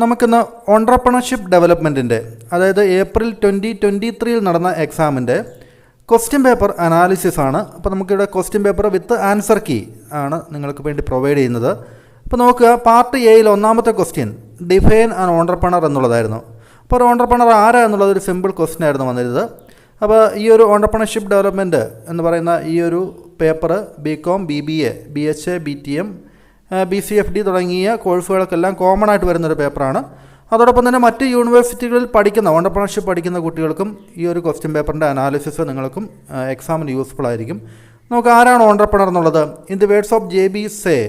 നമുക്കിന്ന് ഓൺട്രപ്രണർഷിപ്പ് ഡെവലപ്മെൻറ്റിൻ്റെ അതായത് ഏപ്രിൽ 2023 നടന്ന എക്സാമിൻ്റെ ക്വസ്റ്റ്യൻ പേപ്പർ അനാലിസിസ് ആണ്. അപ്പോൾ നമുക്കിവിടെ question paper with answer key ആണ് നിങ്ങൾക്ക് വേണ്ടി പ്രൊവൈഡ് ചെയ്യുന്നത്. അപ്പോൾ നോക്കുക, പാർട്ട് എയിൽ ഒന്നാമത്തെ ക്വസ്റ്റ്യൻ ഡിഫൈൻ ആൻ ഓൺട്രപ്രണർ എന്നുള്ളതായിരുന്നു. അപ്പോൾ ഒരു ഓൺട്രപ്രണർ ആരാ എന്നുള്ളത് ഒരു സിമ്പിൾ ക്വസ്റ്റ്യൻ ആയിരുന്നു വന്നിരുന്നത്. അപ്പോൾ ഈ ഒരു ഓൺട്രപ്രണർഷിപ്പ് ഡെവലപ്മെൻറ്റ് എന്ന് പറയുന്ന ഈ ഒരു paper BCom, BBA, BHA, BTM, BCFD തുടങ്ങിയ കോഴ്സുകൾക്കെല്ലാം കോമൺ ആയിട്ട് വരുന്നൊരു പേപ്പറാണ്. അതോടൊപ്പം തന്നെ മറ്റ് യൂണിവേഴ്സിറ്റികളിൽ പഠിക്കുന്ന ഓൺട്രപ്രണർഷിപ്പ് പഠിക്കുന്ന കുട്ടികൾക്കും ഈ ഒരു ക്വസ്റ്റ്യൻ പേപ്പറിൻ്റെ അനാലിസിസ് നിങ്ങൾക്കും എക്സാമിന് യൂസ്ഫുൾ ആയിരിക്കും. നമുക്ക് ആരാണ് ഓൺട്രപ്രണർ എന്നുള്ളത്? In the words of JB Say,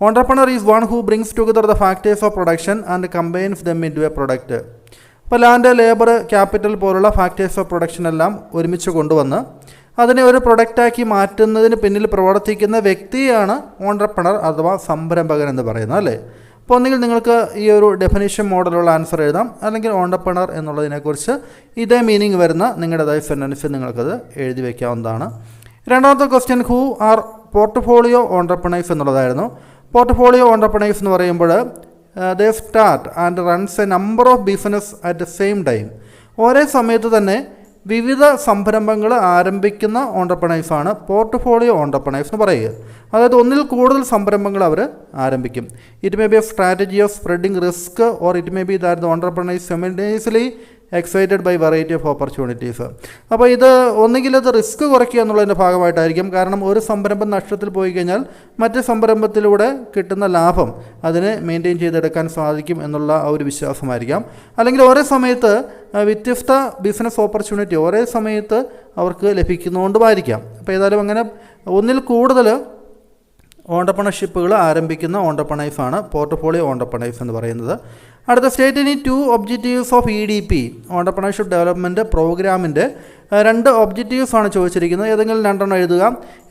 entrepreneur is one who brings together the factors of production and combines them into a product. ഇപ്പോൾ ലാൻഡ്, ലേബർ, ക്യാപിറ്റൽ പോലുള്ള ഫാക്ടേഴ്സ് ഓഫ് പ്രൊഡക്ഷൻ എല്ലാം ഒരുമിച്ച് കൊണ്ടുവന്ന് അതിനെ ഒരു പ്രൊഡക്റ്റാക്കി മാറ്റുന്നതിന് പിന്നിൽ പ്രവർത്തിക്കുന്ന വ്യക്തിയാണ് ഓൺട്രപ്രണർ അഥവാ സംരംഭകൻ എന്ന് പറയുന്നത്, അല്ലേ? അപ്പോൾ ഒന്നുകിൽ നിങ്ങൾക്ക് ഈ ഒരു ഡെഫിനിഷൻ മോഡലുള്ള ആൻസർ എഴുതാം, അല്ലെങ്കിൽ ഓൺട്രപ്രണർ എന്നുള്ളതിനെക്കുറിച്ച് ഇതേ മീനിങ് വരുന്ന നിങ്ങളുടേതായ സെൻറ്റൻസ് നിങ്ങൾക്കത് എഴുതി വയ്ക്കാവുന്നതാണ്. രണ്ടാമത്തെ question who are portfolio entrepreneurs എന്നുള്ളതായിരുന്നു. പോർട്ട്ഫോളിയോ ഓൺട്രപ്രണേഴ്സ് എന്ന് പറയുമ്പോൾ ദേ start and runs A number of business at the same time. ഒരേ സമയത്ത് തന്നെ വിവിധ സംരംഭങ്ങൾ ആരംഭിക്കുന്ന ഓൺട്രപ്രണേഴ്സാണ് പോർട്ട്ഫോളിയോ ഓൺട്രപ്രണേഴ്സ് എന്ന് പറയുക. അതായത് ഒന്നിൽ കൂടുതൽ സംരംഭങ്ങൾ അവർ ആരംഭിക്കും. It may be a strategy of spreading risk or it may be that the entrepreneurs simultaneously excited by variety of opportunities. അപ്പോൾ ഇത് ഒന്നുകിൽ അത് റിസ്ക് കുറയ്ക്കുക എന്നുള്ളതിൻ്റെ ഭാഗമായിട്ടായിരിക്കും. കാരണം ഒരു സംരംഭം നഷ്ടത്തിൽ പോയി കഴിഞ്ഞാൽ മറ്റ് സംരംഭത്തിലൂടെ കിട്ടുന്ന ലാഭം അതിനെ മെയിൻറ്റെയിൻ ചെയ്തെടുക്കാൻ സാധിക്കും എന്നുള്ള ആ ഒരു വിശ്വാസമായിരിക്കാം. അല്ലെങ്കിൽ ഒരേ സമയത്ത് വ്യത്യസ്ത ബിസിനസ് ഓപ്പർച്യൂണിറ്റി ഒരേ സമയത്ത് അവർക്ക് ലഭിക്കുന്നതുകൊണ്ടുമായിരിക്കാം. അപ്പോൾ ഏതായാലും അങ്ങനെ ഒന്നിൽ കൂടുതൽ ഓൺട്രപ്രണർഷിപ്പുകൾ ആരംഭിക്കുന്ന ഓൺട്രപ്രണേഴ്സാണ് പോർട്ട്ഫോളിയോ ഓൺട്രപ്രണേഴ്സ് എന്ന് പറയുന്നത്. അടുത്ത സ്റ്റേറ്റിന് 2 objectives of EDP entrepreneurship development പ്രോഗ്രാമിൻ്റെ 2 ഒബ്ജക്റ്റീവ്സ് ആണ് ചോദിച്ചിരിക്കുന്നത്. ഏതെങ്കിലും 2 എഴുതുക.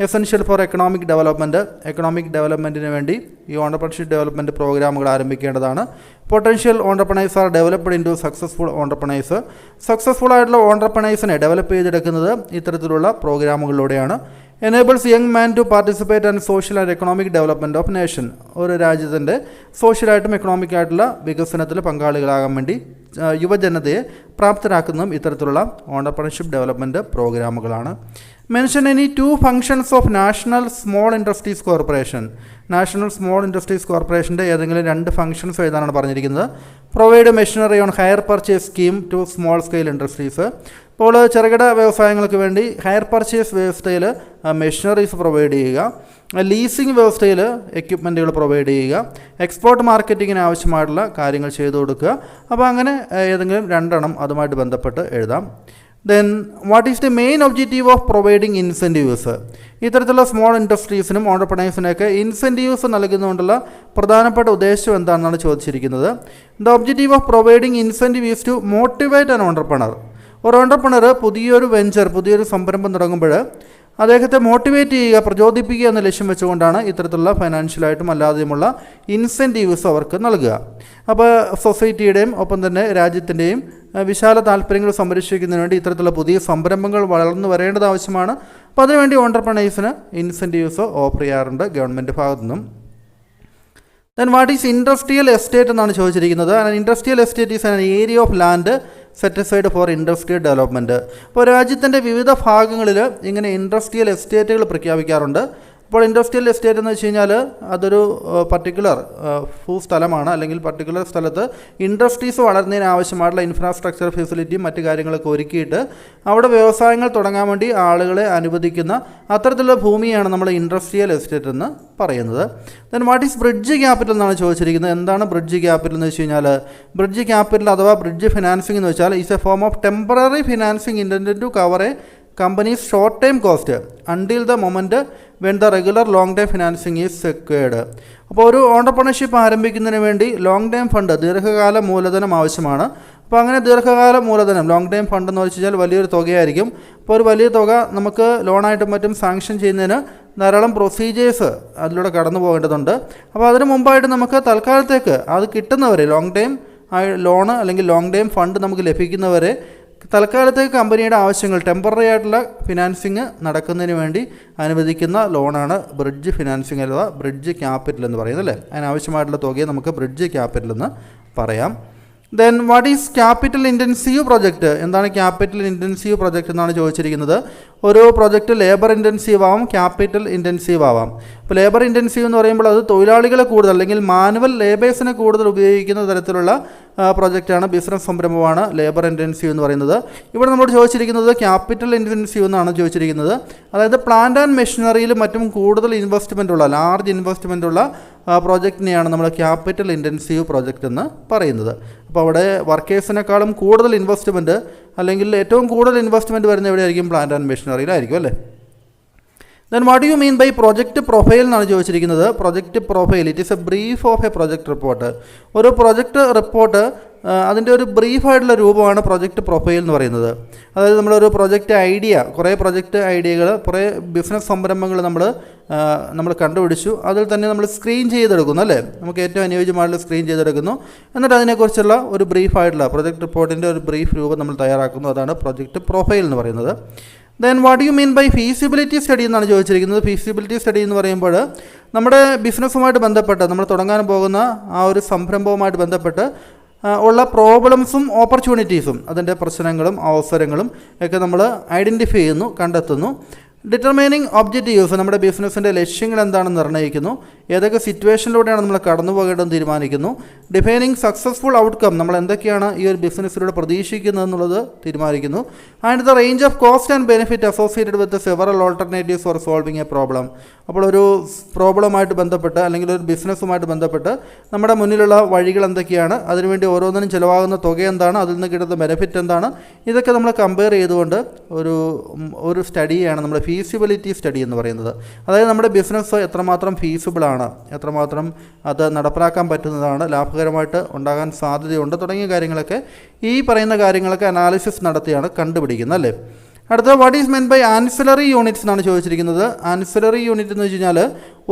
എസെൻഷ്യൽ ഫോർ എക്കണോമിക് ഡെവലപ്മെൻറ്റിന് വേണ്ടി ഈ ഓൺട്രപ്രണർഷിപ്പ് ഡെവലപ്മെൻറ്റ് പ്രോഗ്രാമുകൾ ആരംഭിക്കേണ്ടതാണ്. Potential entrepreneurs are developed into successful entrepreneurs. Successful ആയിട്ടുള്ള ഓൺട്രപ്രണേഴ്സിനെ ഡെവലപ്പ് ചെയ്തെടുക്കുന്നത് ഇത്തരത്തിലുള്ള പ്രോഗ്രാമുകളിലൂടെയാണ്. Enables young man to participate and social and economic development of nation. ഒരു രാജ്യത്തിൻ്റെ സോഷ്യലായിട്ടും എക്കണോമിക്കായിട്ടുള്ള വികസനത്തിൽ പങ്കാളികളാകാൻ വേണ്ടി യുവജനതയെ പ്രാപ്തരാക്കുന്നതും ഇത്തരത്തിലുള്ള ഓൺട്രപ്രണർഷിപ്പ് ഡെവലപ്മെൻറ്റ് പ്രോഗ്രാമുകളാണ്. Mention any 2 functions of national small industries corporation. National small industries കോർപ്പറേഷൻ്റെ ഏതെങ്കിലും 2 ഫങ്ഷൻസ് എഴുതാനാണ് പറഞ്ഞിരിക്കുന്നത്. Provide machinery on hire purchase scheme to small scale industries. ഇപ്പോൾ ചെറുകിട വ്യവസായങ്ങൾക്ക് വേണ്ടി ഹയർ പർച്ചേസ് വ്യവസ്ഥയിൽ മെഷീനറീസ് പ്രൊവൈഡ് ചെയ്യുക. ലീസിംഗ് വ്യവസ്ഥയിൽ എക്യുപ്മെൻറ്റുകൾ പ്രൊവൈഡ് ചെയ്യുക. എക്സ്പോർട്ട് മാർക്കറ്റിങ്ങിന് ആവശ്യമായിട്ടുള്ള കാര്യങ്ങൾ ചെയ്തു കൊടുക്കുക. അപ്പോൾ അങ്ങനെ ഏതെങ്കിലും 2 അതുമായിട്ട് ബന്ധപ്പെട്ട് എഴുതാം. Then what is the main objective of providing incentives. ഇത്തരത്തിലുള്ള സ്മോൾ ഇൻഡസ്ട്രീസിനും ഓൺട്രപ്രണേഴ്സിനൊക്കെ ഇൻസെൻറ്റീവ്സ് നൽകുന്നതുകൊണ്ടുള്ള പ്രധാനപ്പെട്ട ഉദ്ദേശം എന്താണെന്നാണ് ചോദിച്ചിരിക്കുന്നത്. The objective of providing incentive is to motivate an entrepreneur. ഒരു ഓൺട്രപ്രണർ പുതിയൊരു സംരംഭം തുടങ്ങുമ്പോൾ അദ്ദേഹത്തെ മോട്ടിവേറ്റ് ചെയ്യുക, പ്രചോദിപ്പിക്കുക എന്ന ലക്ഷ്യം വെച്ചുകൊണ്ടാണ് ഇത്തരത്തിലുള്ള ഫൈനാൻഷ്യലായിട്ടും അല്ലാതെയുമുള്ള ഇൻസെൻറ്റീവ്സ് അവർക്ക് നൽകുക. അപ്പോൾ സൊസൈറ്റിയുടെയും ഒപ്പം തന്നെ രാജ്യത്തിൻ്റെയും വിശാല താല്പര്യങ്ങൾ സംരക്ഷിക്കുന്നതിന് വേണ്ടി ഇത്തരത്തിലുള്ള പുതിയ സംരംഭങ്ങൾ വളർന്നു വരേണ്ടത് ആവശ്യമാണ്. അപ്പോൾ അതിനുവേണ്ടി ഓൺട്രപ്രണേഴ്സിന് ഇൻസെൻറ്റീവ്സ് ഓഫർ ചെയ്യാറുണ്ട് ഗവൺമെൻറ് ഭാഗത്തു നിന്നും. Then what is industrial estate എന്നാണ് ചോദിച്ചിരിക്കുന്നത്. Industrial estate is an area of land set aside for industrial development. ഇപ്പോൾ രാജ്യത്തിൻ്റെ വിവിധ ഭാഗങ്ങളിൽ ഇങ്ങനെ ഇൻഡസ്ട്രിയൽ എസ്റ്റേറ്റുകൾ പ്രഖ്യാപിക്കാറുണ്ട്. അപ്പോൾ ഇൻഡസ്ട്രിയൽ എസ്റ്റേറ്റ് എന്ന് വെച്ച് കഴിഞ്ഞാൽ അതൊരു പർട്ടിക്കുലർ ഭൂസ്ഥലമാണ്, അല്ലെങ്കിൽ പർട്ടിക്കുലർ സ്ഥലത്ത് ഇൻഡസ്ട്രീസ് വളരുന്നതിന് ആവശ്യമായിട്ടുള്ള ഇൻഫ്രാസ്ട്രക്ചർ ഫെസിലിറ്റിയും മറ്റു കാര്യങ്ങളൊക്കെ ഒരുക്കിയിട്ട് അവിടെ വ്യവസായങ്ങൾ തുടങ്ങാൻ വേണ്ടി ആളുകളെ അനുവദിക്കുന്ന അത്തരത്തിലുള്ള ഭൂമിയാണ് നമ്മൾ ഇൻഡസ്ട്രിയൽ എസ്റ്റേറ്റ് എന്ന് പറയുന്നത്. Then what is bridge capital എന്നാണ് ചോദിച്ചിരിക്കുന്നത്. എന്താണ് ബ്രിഡ്ജ് ക്യാപിറ്റൽ എന്ന് വെച്ച് കഴിഞ്ഞാൽ ബ്രിഡ്ജ് ക്യാപിറ്റൽ അഥവാ ബ്രിഡ്ജ് ഫിനാൻസിംഗ് എന്ന് വെച്ചാൽ is a form of temporary financing intended to cover a company's short-term cost until the moment when the regular long-term financing is secured. അപ്പോൾ ഒരു ഓൺട്രപ്രണർഷിപ്പ് ആരംഭിക്കുന്നതിന് വേണ്ടി ലോങ് ടൈം ഫണ്ട്, ദീർഘകാല മൂലധനം ആവശ്യമാണ്. അപ്പോൾ അങ്ങനെ ദീർഘകാല മൂലധനം, ലോങ് ടൈം ഫണ്ട് എന്ന് വെച്ച് കഴിഞ്ഞാൽ വലിയൊരു തുകയായിരിക്കും. അപ്പോൾ ഒരു വലിയ തുക നമുക്ക് ലോണായിട്ടും മറ്റും സാങ്ഷൻ ചെയ്യുന്നതിന് ധാരാളം പ്രൊസീജിയേഴ്സ് അതിലൂടെ കടന്നു പോകേണ്ടതുണ്ട്. അപ്പോൾ അതിന് മുമ്പായിട്ട് നമുക്ക് തൽക്കാലത്തേക്ക് അത് കിട്ടുന്നവരെ ലോങ് ടൈം ലോണ് അല്ലെങ്കിൽ ലോങ് ടൈം ഫണ്ട് നമുക്ക് ലഭിക്കുന്നവരെ തൽക്കാലത്തേക്ക് കമ്പനിയുടെ ആവശ്യങ്ങൾ ടെമ്പററി ആയിട്ടുള്ള ഫിനാൻസിങ് നടക്കുന്നതിന് വേണ്ടി അനുവദിക്കുന്ന ലോണാണ് ബ്രിഡ്ജ് ഫിനാൻസിങ് അഥവാ ബ്രിഡ്ജ് ക്യാപിറ്റൽ എന്ന് പറയുന്നത്, അല്ലേ? അതിനാവശ്യമായിട്ടുള്ള തുകയെ നമുക്ക് ബ്രിഡ്ജ് ക്യാപിറ്റൽ എന്ന് പറയാം. Then what is capital intensive project? എന്താണ് ക്യാപിറ്റൽ ഇൻറ്റൻസീവ് പ്രൊജക്റ്റ് എന്നാണ് ചോദിച്ചിരിക്കുന്നത്. ഒരു പ്രൊജക്റ്റ് ലേബർ ഇൻറ്റൻസീവ് ആവാം, ക്യാപിറ്റൽ ഇൻറ്റൻസീവ് ആവാം. ഇപ്പോൾ ലേബർ ഇൻറ്റൻസീവ് എന്ന് പറയുമ്പോൾ അത് തൊഴിലാളികളെ കൂടുതൽ അല്ലെങ്കിൽ മാനുവൽ ലേബേഴ്സിനെ കൂടുതൽ ഉപയോഗിക്കുന്ന തരത്തിലുള്ള പ്രൊജക്റ്റാണ്, ബിസിനസ് സംരംഭമാണ് ലേബർ ഇൻറ്റൻസീവ് എന്ന് പറയുന്നത്. ഇവിടെ നമ്മൾ ചോദിച്ചിരിക്കുന്നത് ക്യാപിറ്റൽ ഇൻറ്റൻസീവ് എന്നാണ് ചോദിച്ചിരിക്കുന്നത്. അതായത് പ്ലാന്റ് ആൻഡ് മെഷീനറിയിലും മറ്റും കൂടുതൽ ഇൻവെസ്റ്റ്മെൻ്റ് ഉള്ള, ലാർജ് ഇൻവെസ്റ്റ്മെൻ്റ് ഉള്ള പ്രോജക്റ്റിനെയാണ് നമ്മൾ ക്യാപിറ്റൽ ഇൻറ്റൻസീവ് പ്രോജക്റ്റ് എന്ന് പറയുന്നത്. അപ്പോൾ അവിടെ വർക്കേഴ്സിനേക്കാളും കൂടുതൽ ഇൻവെസ്റ്റ്മെൻറ്റ് അല്ലെങ്കിൽ ഏറ്റവും കൂടുതൽ ഇൻവെസ്റ്റ്മെൻറ്റ് വരുന്ന എവിടെയായിരിക്കും? പ്ലാന്റ് ആൻഡ് മെഷീനറിയിലായിരിക്കും അല്ലേ. Then what you mean by project profile എന്നാണ് ചോദിച്ചിരിക്കുന്നത്. Project profile it is a brief of a project report. ഒരു പ്രൊജക്റ്റ് റിപ്പോർട്ട് അതിൻ്റെ ഒരു ബ്രീഫായിട്ടുള്ള രൂപമാണ് പ്രൊജക്റ്റ് പ്രൊഫൈൽ എന്ന് പറയുന്നത്. അതായത് നമ്മളൊരു പ്രൊജക്റ്റ് ഐഡിയ, കുറേ പ്രൊജക്റ്റ് ഐഡിയകൾ, കുറേ ബിസിനസ് സംരംഭങ്ങൾ നമ്മൾ കണ്ടുപിടിച്ചു. അതിൽ തന്നെ നമ്മൾ സ്ക്രീൻ ചെയ്തെടുക്കുന്നു അല്ലേ, നമുക്ക് ഏറ്റവും അനുയോജ്യമായിട്ടുള്ള സ്ക്രീൻ ചെയ്തെടുക്കുന്നു. എന്നിട്ട് അതിനെക്കുറിച്ചുള്ള ഒരു ബ്രീഫായിട്ടുള്ള പ്രൊജക്റ്റ് റിപ്പോർട്ടിൻ്റെ ഒരു ബ്രീഫ് രൂപം നമ്മൾ തയ്യാറാക്കുന്നു. അതാണ് പ്രൊജക്റ്റ് പ്രൊഫൈൽ എന്ന് പറയുന്നത്. Then what you mean by feasibility study എന്നാണ് ചോദിച്ചിരിക്കുന്നത്. ഫീസിബിലിറ്റി സ്റ്റഡി എന്ന് പറയുമ്പോൾ നമ്മുടെ ബിസിനസ്സുമായിട്ട് ബന്ധപ്പെട്ട്, നമ്മൾ തുടങ്ങാൻ പോകുന്ന ആ ഒരു സംരംഭവുമായിട്ട് ബന്ധപ്പെട്ട് ഉള്ള പ്രോബ്ലംസും ഓപ്പർച്യൂണിറ്റീസും, അതിൻ്റെ പ്രശ്നങ്ങളും അവസരങ്ങളും ഒക്കെ നമ്മൾ ഐഡൻറ്റിഫൈ ചെയ്യുന്നു, കണ്ടെത്തുന്നു. ഡിറ്റർമൈനിങ് ഒബ്ജക്റ്റീവ്സ്, നമ്മുടെ ബിസിനസ്സിൻ്റെ ലക്ഷ്യങ്ങൾ എന്താണെന്ന് നിർണ്ണയിക്കുന്നു. ഏതൊക്കെ സിറ്റുവേഷനിലൂടെയാണ് നമ്മൾ കടന്നു പോകേണ്ടതെന്ന് തീരുമാനിക്കുന്നു. ഡിഫൈനിങ് സക്സസ്ഫുൾ ഔട്ട്കം, നമ്മൾ എന്തൊക്കെയാണ് ഈ ഒരു ബിസിനസ്സിലൂടെ പ്രതീക്ഷിക്കുന്നത് എന്നുള്ളത് തീരുമാനിക്കുന്നു. And the range of cost and benefit associated with several alternatives four solving A problem. അപ്പോൾ ഒരു പ്രോബ്ലമായിട്ട് ബന്ധപ്പെട്ട് അല്ലെങ്കിൽ ഒരു ബിസിനസ്സുമായിട്ട് ബന്ധപ്പെട്ട് നമ്മുടെ മുന്നിലുള്ള വഴികൾ എന്തൊക്കെയാണ്, അതിനുവേണ്ടി ഓരോന്നിനും ചിലവാകുന്ന തുക എന്താണ്, അതിൽ നിന്ന് കിട്ടുന്ന ബെനിഫിറ്റ് എന്താണ്, ഇതൊക്കെ നമ്മൾ കമ്പയർ ചെയ്തുകൊണ്ട് ഒരു സ്റ്റഡിയാണ് നമ്മൾ ഫീസിബിലിറ്റി സ്റ്റഡി എന്ന് പറയുന്നത്. അതായത് നമ്മുടെ ബിസിനസ് എത്രമാത്രം ഫീസിബിളാണ്, എത്രമാത്രം അത് നടപ്പിലാക്കാൻ പറ്റുന്നതാണ്, ലാഭകരമായിട്ട് ഉണ്ടാകാൻ സാധ്യതയുണ്ട് തുടങ്ങിയ കാര്യങ്ങളൊക്കെ, ഈ പറയുന്ന കാര്യങ്ങളൊക്കെ അനാലിസിസ് നടത്തിയാണ് കണ്ടുപിടിക്കുന്നത് അല്ലേ. അടുത്ത what is mean by ancillary units എന്നാണ് ചോദിച്ചിരിക്കുന്നത്. ആൻസിലറി യൂണിറ്റ് എന്ന് വെച്ച് കഴിഞ്ഞാൽ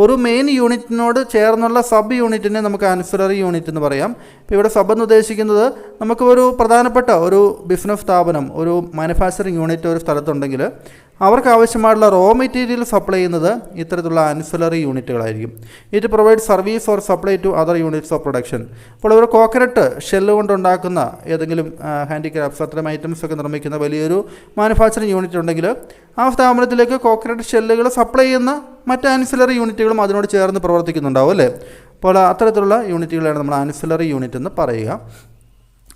ഒരു മെയിൻ യൂണിറ്റിനോട് ചേർന്നുള്ള സബ് യൂണിറ്റിനെ നമുക്ക് ആൻസിലറി യൂണിറ്റ് എന്ന് പറയാം. ഇപ്പോൾ ഇവിടെ സബ് എന്ന് ഉദ്ദേശിക്കുന്നത് നമുക്ക് ഒരു പ്രധാനപ്പെട്ട ഒരു ബിസിനസ് സ്ഥാപനം, ഒരു മാനുഫാക്ചറിങ് യൂണിറ്റ് ഒരു സ്ഥലത്തുണ്ടെങ്കിൽ അവർക്ക് ആവശ്യമായിട്ടുള്ള റോ മെറ്റീരിയൽ സപ്ലൈ ചെയ്യുന്നത് ഇത്തരത്തിലുള്ള ആൻസിലറി യൂണിറ്റുകളായിരിക്കും. It provide service or supply to other units of production. അപ്പോൾ ഒരു കോക്കനട്ട് ഷെല്ല് കൊണ്ടുണ്ടാക്കുന്ന ഏതെങ്കിലും ഹാൻഡിക്രാഫ്റ്റ്സ് അത്തരം ഐറ്റംസ് ഒക്കെ നിർമ്മിക്കുന്ന വലിയൊരു മാനുഫാക്ചറിങ് യൂണിറ്റ് ഉണ്ടെങ്കിൽ ആ സ്ഥാപനത്തിലേക്ക് കോക്കനട്ട് ഷെല്ലുകൾ സപ്ലൈ ചെയ്യുന്ന മറ്റ് ആൻസിലറി യൂണിറ്റുകളും അതിനോട് ചേർന്ന് പ്രവർത്തിക്കുന്നുണ്ടാവും അല്ലേ. അപ്പോൾ അത്തരത്തിലുള്ള യൂണിറ്റുകളാണ് നമ്മൾ ആൻസിലറി യൂണിറ്റ് എന്ന് പറയുക.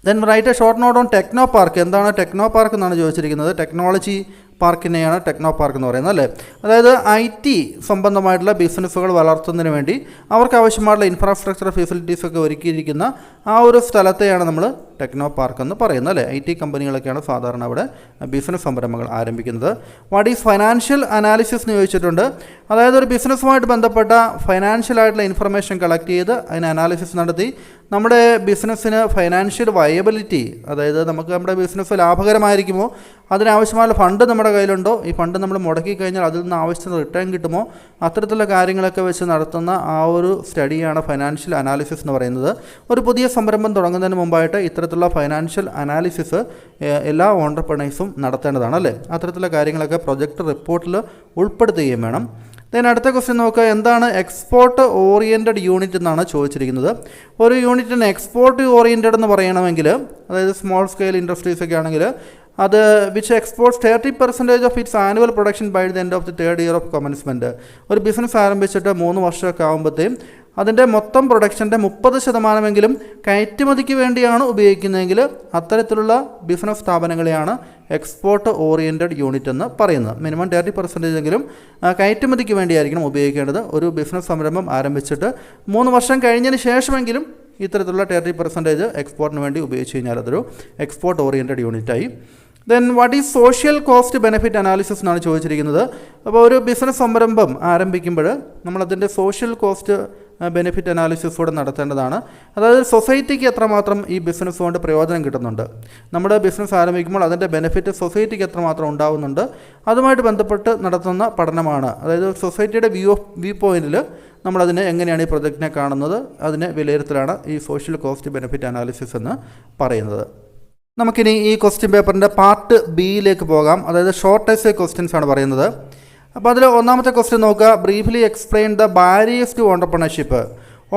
Then write a short note on techno park. എന്താണ് ടെക്നോ പാർക്ക് എന്നാണ് ചോദിച്ചിരിക്കുന്നത്. ടെക്നോളജി പാർക്കിനെയാണ് ടെക്നോ പാർക്ക് എന്ന് പറയുന്നത് അല്ലേ. അതായത് IT സംബന്ധമായിട്ടുള്ള ബിസിനസ്സുകൾ വളർത്തുന്നതിന് വേണ്ടി അവർക്ക് ആവശ്യമായിട്ടുള്ള ഇൻഫ്രാസ്ട്രക്ചർ ഫെസിലിറ്റീസൊക്കെ ഒരുക്കിയിരിക്കുന്ന ആ ഒരു സ്ഥലത്തെയാണ് നമ്മൾ ടെക്നോ പാർക്ക് എന്ന് പറയുന്നത് അല്ലേ. IT കമ്പനികളൊക്കെയാണ് സാധാരണ അവിടെ ബിസിനസ് സംരംഭങ്ങൾ ആരംഭിക്കുന്നത്. വാട്ട് ഈസ് ഫൈനാൻഷ്യൽ അനാലിസിസ് എന്ന് ചോദിച്ചിട്ടുണ്ട്. അതായത് ഒരു ബിസിനസ്സുമായിട്ട് ബന്ധപ്പെട്ട ഫൈനാൻഷ്യലായിട്ടുള്ള ഇൻഫർമേഷൻ കളക്ട് ചെയ്ത് അതിന് അനാലിസിസ് നടത്തി നമ്മുടെ ബിസിനസ്സിന് ഫൈനാൻഷ്യൽ വയബിലിറ്റി, അതായത് നമുക്ക് നമ്മുടെ ബിസിനസ് ലാഭകരമായിരിക്കുമോ, അതിനാവശ്യമായ ഫണ്ട് നമ്മുടെ കയ്യിലുണ്ടോ, ഈ ഫണ്ട് നമ്മൾ മുടക്കി കഴിഞ്ഞാൽ അതിൽ നിന്ന് ആവശ്യത്തിന് റിട്ടേൺ കിട്ടുമോ, അത്തരത്തിലുള്ള കാര്യങ്ങളൊക്കെ വെച്ച് നടത്തുന്ന ആ ഒരു സ്റ്റഡിയാണ് ഫൈനാൻഷ്യൽ അനാലിസിസ് എന്ന് പറയുന്നത്. ഒരു പുതിയ സംരംഭം തുടങ്ങുന്നതിന് മുമ്പായിട്ട് ഇത്തരത്തിലുള്ള ഫൈനാൻഷ്യൽ അനാലിസിസ് എല്ലാ ഓൺട്രപ്രണേഴ്സും നടത്തേണ്ടതാണ് അല്ലേ. അത്തരത്തിലുള്ള കാര്യങ്ങളൊക്കെ പ്രൊജക്റ്റ് റിപ്പോർട്ടിൽ ഉൾപ്പെടുത്തുകയും വേണം. ദെൻ അടുത്ത ക്വസ്റ്റ്യൻ നോക്കുക. എന്താണ് എക്സ്പോർട്ട് ഓറിയൻറ്റഡ് യൂണിറ്റ് എന്നാണ് ചോദിച്ചിരിക്കുന്നത്. ഒരു യൂണിറ്റിന് എക്സ്പോർട്ട് ഓറിയൻറ്റഡ് എന്ന് പറയണമെങ്കിൽ, അതായത് സ്മോൾ സ്കെയിൽ ഇൻഡസ്ട്രീസ് ഒക്കെ ആണെങ്കിൽ അത് which exports 30% of its annual production by the end of the 3rd year of commencement. ഒരു ബിസിനസ് ആരംഭിച്ചിട്ട് 3 വർഷമൊക്കെ ആകുമ്പോഴത്തേക്കും അതിൻ്റെ മൊത്തം പ്രൊഡക്ഷൻ്റെ 30% കയറ്റുമതിക്ക് വേണ്ടിയാണ് ഉപയോഗിക്കുന്നതെങ്കിൽ അത്തരത്തിലുള്ള ബിസിനസ് സ്ഥാപനങ്ങളെയാണ് എക്സ്പോർട്ട് ഓറിയൻറ്റഡ് യൂണിറ്റ് എന്ന് പറയുന്നത്. മിനിമം 30% കയറ്റുമതിക്ക് വേണ്ടിയായിരിക്കണം ഉപയോഗിക്കേണ്ടത്. ഒരു ബിസിനസ് സംരംഭം ആരംഭിച്ചിട്ട് 3 വർഷം കഴിഞ്ഞതിന് ശേഷമെങ്കിലും ഇത്തരത്തിലുള്ള 30% എക്സ്പോർട്ടിന് വേണ്ടി ഉപയോഗിച്ച് കഴിഞ്ഞാൽ അതൊരു എക്സ്പോർട്ട് ഓറിയൻറ്റഡ് യൂണിറ്റായി. Then what is social cost benefit analysis എന്നാണ് ചോദിച്ചിരിക്കുന്നത്. അപ്പോൾ ഒരു ബിസിനസ് സംരംഭം ആരംഭിക്കുമ്പോൾ നമ്മളതിൻ്റെ സോഷ്യൽ കോസ്റ്റ് ബെനിഫിറ്റ് അനാലിസിസ് കൂടെ നടത്തേണ്ടതാണ്. അതായത് സൊസൈറ്റിക്ക് എത്രമാത്രം ഈ ബിസിനസ് കൊണ്ട് പ്രയോജനം കിട്ടുന്നുണ്ട്, നമ്മുടെ ബിസിനസ് ആരംഭിക്കുമ്പോൾ അതിൻ്റെ ബെനിഫിറ്റ് സൊസൈറ്റിക്ക് എത്രമാത്രം ഉണ്ടാകുന്നുണ്ട്, അതുമായിട്ട് ബന്ധപ്പെട്ട് നടത്തുന്ന പഠനമാണ്. അതായത് സൊസൈറ്റിയുടെ വ്യൂ പോയിന്റിൽ നമ്മളതിനെ എങ്ങനെയാണ് ഈ പ്രൊജക്റ്റിനെ കാണുന്നത്, അതിനെ വിലയിരുത്തലാണ് ഈ സോഷ്യൽ കോസ്റ്റ് ബെനിഫിറ്റ് അനാലിസിസ് എന്ന് പറയുന്നത്. നമുക്കിനി ഈ ക്വസ്റ്റ്യൻ പേപ്പറിൻ്റെ പാർട്ട് ബിയിലേക്ക് പോകാം. അതായത് ഷോർട്ടസ്റ്റ് ക്വസ്റ്റ്യൻസ് ആണ് പറയുന്നത്. അപ്പോൾ അതിൽ ഒന്നാമത്തെ ക്വസ്റ്റ്യൻ നോക്കുക. Briefly explain the barriers to entrepreneurship.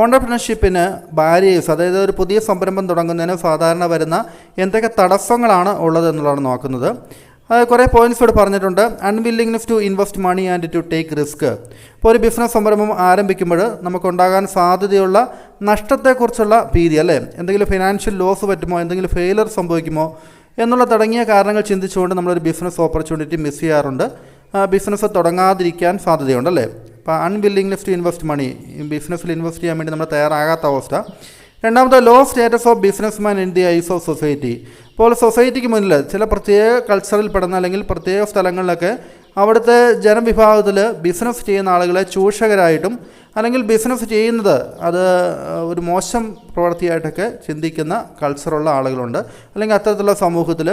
ഓണ്ടർപ്രണർഷിപ്പിന് ബാരിയേഴ്സ്, അതായത് ഒരു പുതിയ സംരംഭം തുടങ്ങുന്നതിന് സാധാരണ വരുന്ന എന്തൊക്കെ തടസ്സങ്ങളാണ് ഉള്ളത് എന്നുള്ളതാണ് നോക്കുന്നത്. കുറേ പോയിൻറ്റ്സ് ഇവിടെ പറഞ്ഞിട്ടുണ്ട്. Unwillingness to invest money and to take risk. ഇപ്പോൾ ഒരു ബിസിനസ് സംരംഭം ആരംഭിക്കുമ്പോൾ നമുക്കുണ്ടാകാൻ സാധ്യതയുള്ള നഷ്ടത്തെക്കുറിച്ചുള്ള ഭീതി, അല്ലേ, എന്തെങ്കിലും ഫിനാൻഷ്യൽ ലോസ് പറ്റുമോ, എന്തെങ്കിലും ഫെയിലർ സംഭവിക്കുമോ എന്നുള്ള തുടങ്ങിയ കാരണങ്ങൾ ചിന്തിച്ചുകൊണ്ട് നമ്മളൊരു ബിസിനസ് ഓപ്പർച്യൂണിറ്റി മിസ് ചെയ്യാറുണ്ട്. ബിസിനസ് തുടങ്ങാതിരിക്കാൻ സാധ്യതയുണ്ടല്ലേ. അപ്പോൾ അൺവില്ലിങ്നെസ് ടു ഇൻവെസ്റ്റ് മണി, ബിസിനസ്സിൽ ഇൻവെസ്റ്റ് ചെയ്യാൻ വേണ്ടി നമ്മൾ തയ്യാറാകാത്ത അവസ്ഥ. രണ്ടാമത്തെ low status of businessman in the eyes of society. ഇപ്പോൾ സൊസൈറ്റിക്ക് മുന്നിൽ ചില പ്രത്യേക കൾച്ചറിൽ പെടുന്ന അല്ലെങ്കിൽ പ്രത്യേക സ്ഥലങ്ങളിലൊക്കെ അവിടുത്തെ ജനവിഭാഗത്തിൽ ബിസിനസ് ചെയ്യുന്ന ആളുകളെ ചൂഷകരായിട്ടും അല്ലെങ്കിൽ ബിസിനസ് ചെയ്യുന്നത് അത് ഒരു മോശം പ്രവൃത്തിയായിട്ടൊക്കെ ചിന്തിക്കുന്ന കൾച്ചറുള്ള ആളുകളുണ്ട്. അല്ലെങ്കിൽ അത്തരത്തിലുള്ള സമൂഹത്തിൽ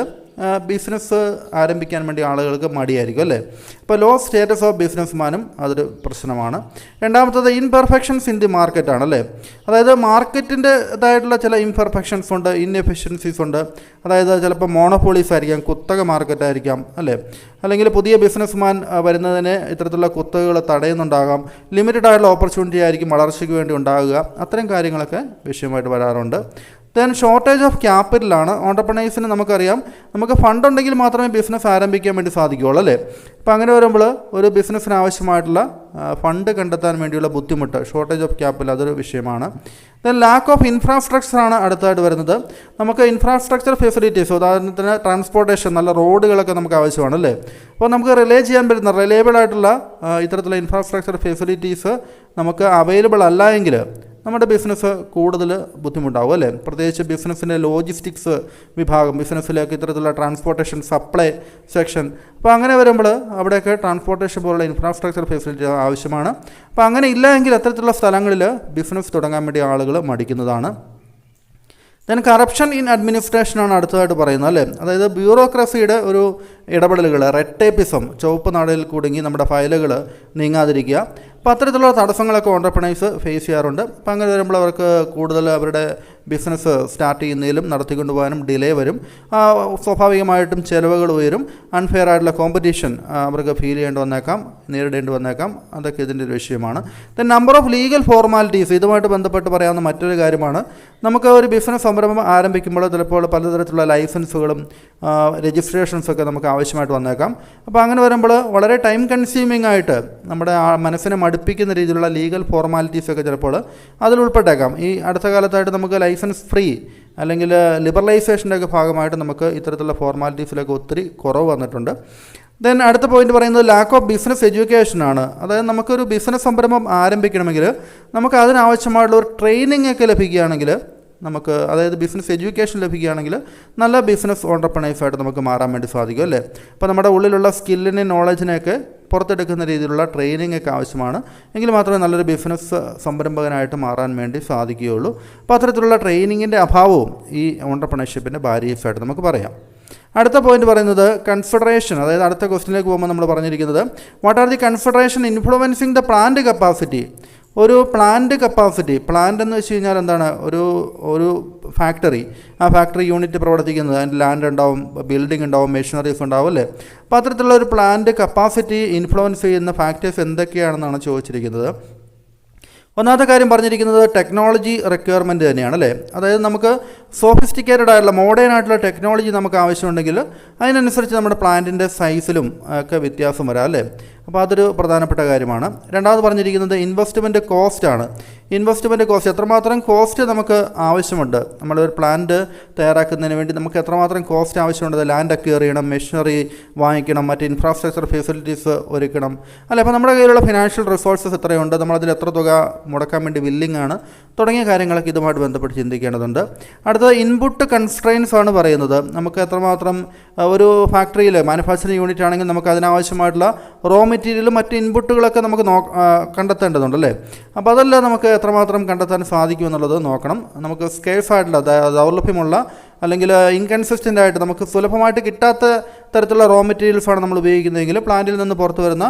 ബിസിനസ് ആരംഭിക്കാൻ വേണ്ടി ആളുകൾക്ക് മടിയായിരിക്കും, അല്ലേ. അപ്പോൾ ലോ സ്റ്റാറ്റസ് ഓഫ് ബിസിനസ്മാനും അതൊരു പ്രശ്നമാണ്. രണ്ടാമത്തത് ഇൻപെർഫെക്ഷൻസ് ഇൻ ദി മാർക്കറ്റാണ്, അല്ലേ. അതായത് മാർക്കറ്റിൻ്റെതായിട്ടുള്ള ചില ഇൻപെർഫെക്ഷൻസ് ഉണ്ട്, ഇൻഎഫിഷ്യൻസീസ് ഉണ്ട്. അതായത് ചിലപ്പോൾ മോണോപോളീസ് ആയിരിക്കാം, കുത്തക മാർക്കറ്റായിരിക്കാം, അല്ലേ. അല്ലെങ്കിൽ പുതിയ ബിസിനസ്മാൻ വരുന്നതിന് ഇത്തരത്തിലുള്ള കുത്തകകൾ തടയുന്നുണ്ടാകാം. ലിമിറ്റഡ് ആയിട്ടുള്ള ഓപ്പർച്യൂണിറ്റി ആയിരിക്കും വളർച്ചയ്ക്ക് വേണ്ടി ഉണ്ടാകുക. അത്തരം കാര്യങ്ങളൊക്കെ വിഷയമായിട്ട് വരാറുണ്ട്. ദെൻ ഷോർട്ടേജ് ഓഫ് ക്യാപിറ്റലാണ്. ഓണ്ടർപ്രണേഴ്സിന് നമുക്കറിയാം, നമുക്ക് ഫണ്ട് ഉണ്ടെങ്കിൽ മാത്രമേ ബിസിനസ് ആരംഭിക്കാൻ വേണ്ടി സാധിക്കുകയുള്ളൂ, അല്ലേ. അപ്പോൾ അങ്ങനെ വരുമ്പോൾ ഒരു ബിസിനസ്സിന് ആവശ്യമായിട്ടുള്ള ഫണ്ട് കണ്ടെത്താൻ വേണ്ടിയുള്ള ബുദ്ധിമുട്ട്, ഷോർട്ടേജ് ഓഫ് ക്യാപിറ്റൽ, അതൊരു വിഷയമാണ്. ദെൻ ലാക്ക് ഓഫ് ഇൻഫ്രാസ്ട്രക്ചറാണ് അടുത്തായിട്ട് വരുന്നത്. നമുക്ക് ഇൻഫ്രാസ്ട്രക്ചർ ഫെസിലിറ്റീസ്, ഉദാഹരണത്തിന് ട്രാൻസ്പോർട്ടേഷൻ, നല്ല റോഡുകളൊക്കെ നമുക്ക് ആവശ്യമാണ്, അല്ലേ. അപ്പോൾ നമുക്ക് റിലേ ചെയ്യാൻ പറ്റുന്ന റിലയബിൾ ആയിട്ടുള്ള ഇത്തരത്തിലുള്ള ഇൻഫ്രാസ്ട്രക്ചർ ഫെസിലിറ്റീസ് നമുക്ക് അവൈലബിൾ അല്ല എങ്കിൽ നമ്മുടെ ബിസിനസ് കൂടുതൽ ബുദ്ധിമുട്ടാവും, അല്ലേ. പ്രത്യേകിച്ച് ബിസിനസ്സിൻ്റെ ലോജിസ്റ്റിക്സ് വിഭാഗം, ബിസിനസ്സിലേക്ക് ഇത്തരത്തിലുള്ള ട്രാൻസ്പോർട്ടേഷൻ സപ്ലൈ സെക്ഷൻ. അപ്പോൾ അങ്ങനെ വരുമ്പോൾ അവിടെയൊക്കെ ട്രാൻസ്പോർട്ടേഷൻ പോലുള്ള ഇൻഫ്രാസ്ട്രക്ചർ ഫെസിലിറ്റി ആവശ്യമാണ്. അപ്പോൾ അങ്ങനെ ഇല്ല എങ്കിൽ അത്തരത്തിലുള്ള സ്ഥലങ്ങളിൽ ബിസിനസ് തുടങ്ങാൻ വേണ്ടി ആളുകൾ മടിക്കുന്നതാണ്. ദെൻ കറപ്ഷൻ ഇൻ അഡ്മിനിസ്ട്രേഷനാണ് അടുത്തതായിട്ട് പറയുന്നത്, അല്ലേ. അതായത് ബ്യൂറോക്രസിയുടെ ഒരു ഇടപെടലുകൾ, റെഡ് ടേപ്പിസം, ചുവപ്പ് നാടയിൽ കുടുങ്ങി നമ്മുടെ ഫയലുകൾ നീങ്ങാതിരിക്കുക. അപ്പോൾ അത്തരത്തിലുള്ള തടസ്സങ്ങളൊക്കെ ഓണ്ടർപ്രണേഴ്സ് ഫേസ് ചെയ്യാറുണ്ട്. അപ്പോൾ അങ്ങനെ വരുമ്പോൾ അവർക്ക് കൂടുതൽ അവരുടെ ബിസിനസ് സ്റ്റാർട്ട് ചെയ്യുന്നതിലും നടത്തിക്കൊണ്ടു പോകാനും ഡിലേ വരും. സ്വാഭാവികമായിട്ടും ചിലവുകൾ ഉയരും. അൺഫെയർ ആയിട്ടുള്ള കോമ്പറ്റീഷൻ അവർക്ക് ഫീൽ ചെയ്യേണ്ടി വന്നേക്കാം, നേരിടേണ്ടി വന്നേക്കാം. അതൊക്കെ ഇതിൻ്റെ ഒരു വിഷയമാണ്. Then number of legal formalities, ഇതുമായിട്ട് ബന്ധപ്പെട്ട് പറയാവുന്ന മറ്റൊരു കാര്യമാണ്. നമുക്ക് ഒരു ബിസിനസ് സംരംഭം ആരംഭിക്കുമ്പോൾ ചിലപ്പോൾ പലതരത്തിലുള്ള ലൈസൻസുകളും രജിസ്ട്രേഷൻസൊക്കെ നമുക്ക് ആവശ്യമായിട്ട് വന്നേക്കാം. അപ്പോൾ അങ്ങനെ വരുമ്പോൾ വളരെ ടൈം കൺസ്യൂമിംഗ് ആയിട്ട് നമ്മുടെ മനസ്സിനെ മടുപ്പിക്കുന്ന രീതിയിലുള്ള ലീഗൽ ഫോർമാലിറ്റീസൊക്കെ ചിലപ്പോൾ അതിൽ ഉൾപ്പെട്ടേക്കാം. ഈ അടുത്ത കാലത്തായിട്ട് നമുക്ക് ലൈസൻസ് ഫ്രീ അല്ലെങ്കിൽ ലിബറലൈസേഷൻ്റെ ഒക്കെ ഭാഗമായിട്ട് നമുക്ക് ഇത്തരത്തിലുള്ള ഫോർമാലിറ്റീസിലൊക്കെ ഒത്തിരി കുറവ് വന്നിട്ടുണ്ട്. ദെൻ അടുത്ത പോയിന്റ് പറയുന്നത് ലാക്ക് ഓഫ് ബിസിനസ് എഡ്യൂക്കേഷനാണ്. അതായത് നമുക്കൊരു ബിസിനസ് സംരംഭം ആരംഭിക്കണമെങ്കിൽ നമുക്ക് അതിനാവശ്യമായിട്ടുള്ള ഒരു ട്രെയിനിങ് ഒക്കെ ലഭിക്കുകയാണെങ്കിൽ നമുക്ക്, അതായത് ബിസിനസ് എഡ്യൂക്കേഷൻ ലഭിക്കുകയാണെങ്കിൽ നല്ല ബിസിനസ് ഓണ്ടർപ്രണേഴ്സായിട്ട് നമുക്ക് മാറാൻ വേണ്ടി സാധിക്കും, അല്ലേ. അപ്പോൾ നമ്മുടെ ഉള്ളിലുള്ള സ്കില്ലിനെ, നോളജിനെയൊക്കെ പുറത്തെടുക്കുന്ന രീതിയിലുള്ള ട്രെയിനിങ് ഒക്കെ ആവശ്യമാണ്. എങ്കിൽ മാത്രമേ നല്ലൊരു ബിസിനസ് സംരംഭകനായിട്ട് മാറാൻ വേണ്ടി സാധിക്കുകയുള്ളൂ. അപ്പോൾ അത്തരത്തിലുള്ള ട്രെയിനിങ്ങിൻ്റെ അഭാവവും ഈ ഓണ്ടർപ്രണർഷിപ്പിൻ്റെ ബാരിയേഴ്സായിട്ട് നമുക്ക് പറയാം. അടുത്ത പോയിന്റ് പറയുന്നത് കൺസിഡറേഷൻ, അതായത് അടുത്ത ക്വസ്റ്റിനിലേക്ക് പോകുമ്പോൾ നമ്മൾ പറഞ്ഞിരിക്കുന്നത് what are the consideration influencing the plant capacity. ഒരു പ്ലാന്റ് കപ്പാസിറ്റി, പ്ലാന്റ് എന്ന് വെച്ച് കഴിഞ്ഞാൽ എന്താണ്, ഒരു ഫാക്ടറി, ആ ഫാക്ടറി യൂണിറ്റ് പ്രവർത്തിക്കുന്നത്, അതിൻ്റെ ലാൻഡ് ഉണ്ടാവും, ബിൽഡിംഗ് ഉണ്ടാവും, മെഷീനറീസ് ഉണ്ടാവും, അല്ലേ. അപ്പോൾ അത്തരത്തിലുള്ള ഒരു പ്ലാന്റ് കപ്പാസിറ്റി ഇൻഫ്ലുവൻസ് ചെയ്യുന്ന ഫാക്ടേഴ്സ് എന്തൊക്കെയാണെന്നാണ് ചോദിച്ചിരിക്കുന്നത്. ഒന്നാമത്തെ കാര്യം പറഞ്ഞിരിക്കുന്നത് ടെക്നോളജി റിക്വയർമെൻറ്റ് തന്നെയാണ്, അല്ലേ. അതായത് നമുക്ക് സോഫിസ്റ്റിക്കേറ്റഡ് ആയിട്ടുള്ള മോഡേൺ ആയിട്ടുള്ള ടെക്നോളജി നമുക്ക് ആവശ്യമുണ്ടെങ്കിൽ അതിനനുസരിച്ച് നമ്മുടെ പ്ലാന്റിൻ്റെ സൈസിലും ഒക്കെ വ്യത്യാസം വരാം, അല്ലേ. അപ്പോൾ അതൊരു പ്രധാനപ്പെട്ട കാര്യമാണ്. രണ്ടാമത് പറഞ്ഞിരിക്കുന്നത് ഇൻവെസ്റ്റ്മെൻറ്റ് കോസ്റ്റാണ്. ഇൻവെസ്റ്റ്മെൻറ്റ് കോസ്റ്റ്, എത്രമാത്രം കോസ്റ്റ് നമുക്ക് ആവശ്യമുണ്ട്, നമ്മളൊരു പ്ലാന്റ് തയ്യാറാക്കുന്നതിന് വേണ്ടി നമുക്ക് എത്രമാത്രം കോസ്റ്റ് ആവശ്യമുണ്ട്. ലാൻഡ് അക്വയർ ചെയ്യണം, മെഷീനറി വാങ്ങിക്കണം, മറ്റ് ഇൻഫ്രാസ്ട്രക്ചർ ഫെസിലിറ്റീസ് ഒരുക്കണം, അല്ലേ. അപ്പോൾ നമ്മുടെ കയ്യിലുള്ള ഫിനാൻഷ്യൽ റിസോഴ്സസ് എത്രയുണ്ട്, നമ്മളതിൽ എത്ര തുക മുടക്കാൻ വേണ്ടി വില്ലിംഗ് ആണ്, തുടങ്ങിയ കാര്യങ്ങളൊക്കെ ഇതുമായിട്ട് ബന്ധപ്പെട്ട് ചിന്തിക്കേണ്ടതുണ്ട്. അടുത്തത് ഇൻപുട്ട് കൺസ്ട്രെയിൻസ് ആണ് പറയുന്നത്. നമുക്ക് എത്രമാത്രം ഒരു ഫാക്ടറിയിൽ മാനുഫാക്ചറിങ് യൂണിറ്റ് ആണെങ്കിൽ നമുക്ക് അതിനാവശ്യമായിട്ടുള്ള റോ മെറ്റീരിയലും മറ്റ് ഇൻപുട്ടുകളൊക്കെ നമുക്ക് കണ്ടെത്തേണ്ടതുണ്ട്, അല്ലേ. അപ്പോൾ അതെല്ലാം നമുക്ക് എത്രമാത്രം കണ്ടെത്താൻ സാധിക്കുമെന്നുള്ളത് നോക്കണം. നമുക്ക് സ്കേഴ്സ് ആയിട്ടുള്ള, ദൗർലഭ്യമുള്ള അല്ലെങ്കിൽ ഇൻകൺസിസ്റ്റൻ്റ് ആയിട്ട് നമുക്ക് സുലഭമായിട്ട് കിട്ടാത്ത തരത്തിലുള്ള റോ മെറ്റീരിയൽസാണ് നമ്മൾ ഉപയോഗിക്കുന്നതെങ്കിൽ പ്ലാന്റിൽ നിന്ന് പുറത്തു വരുന്ന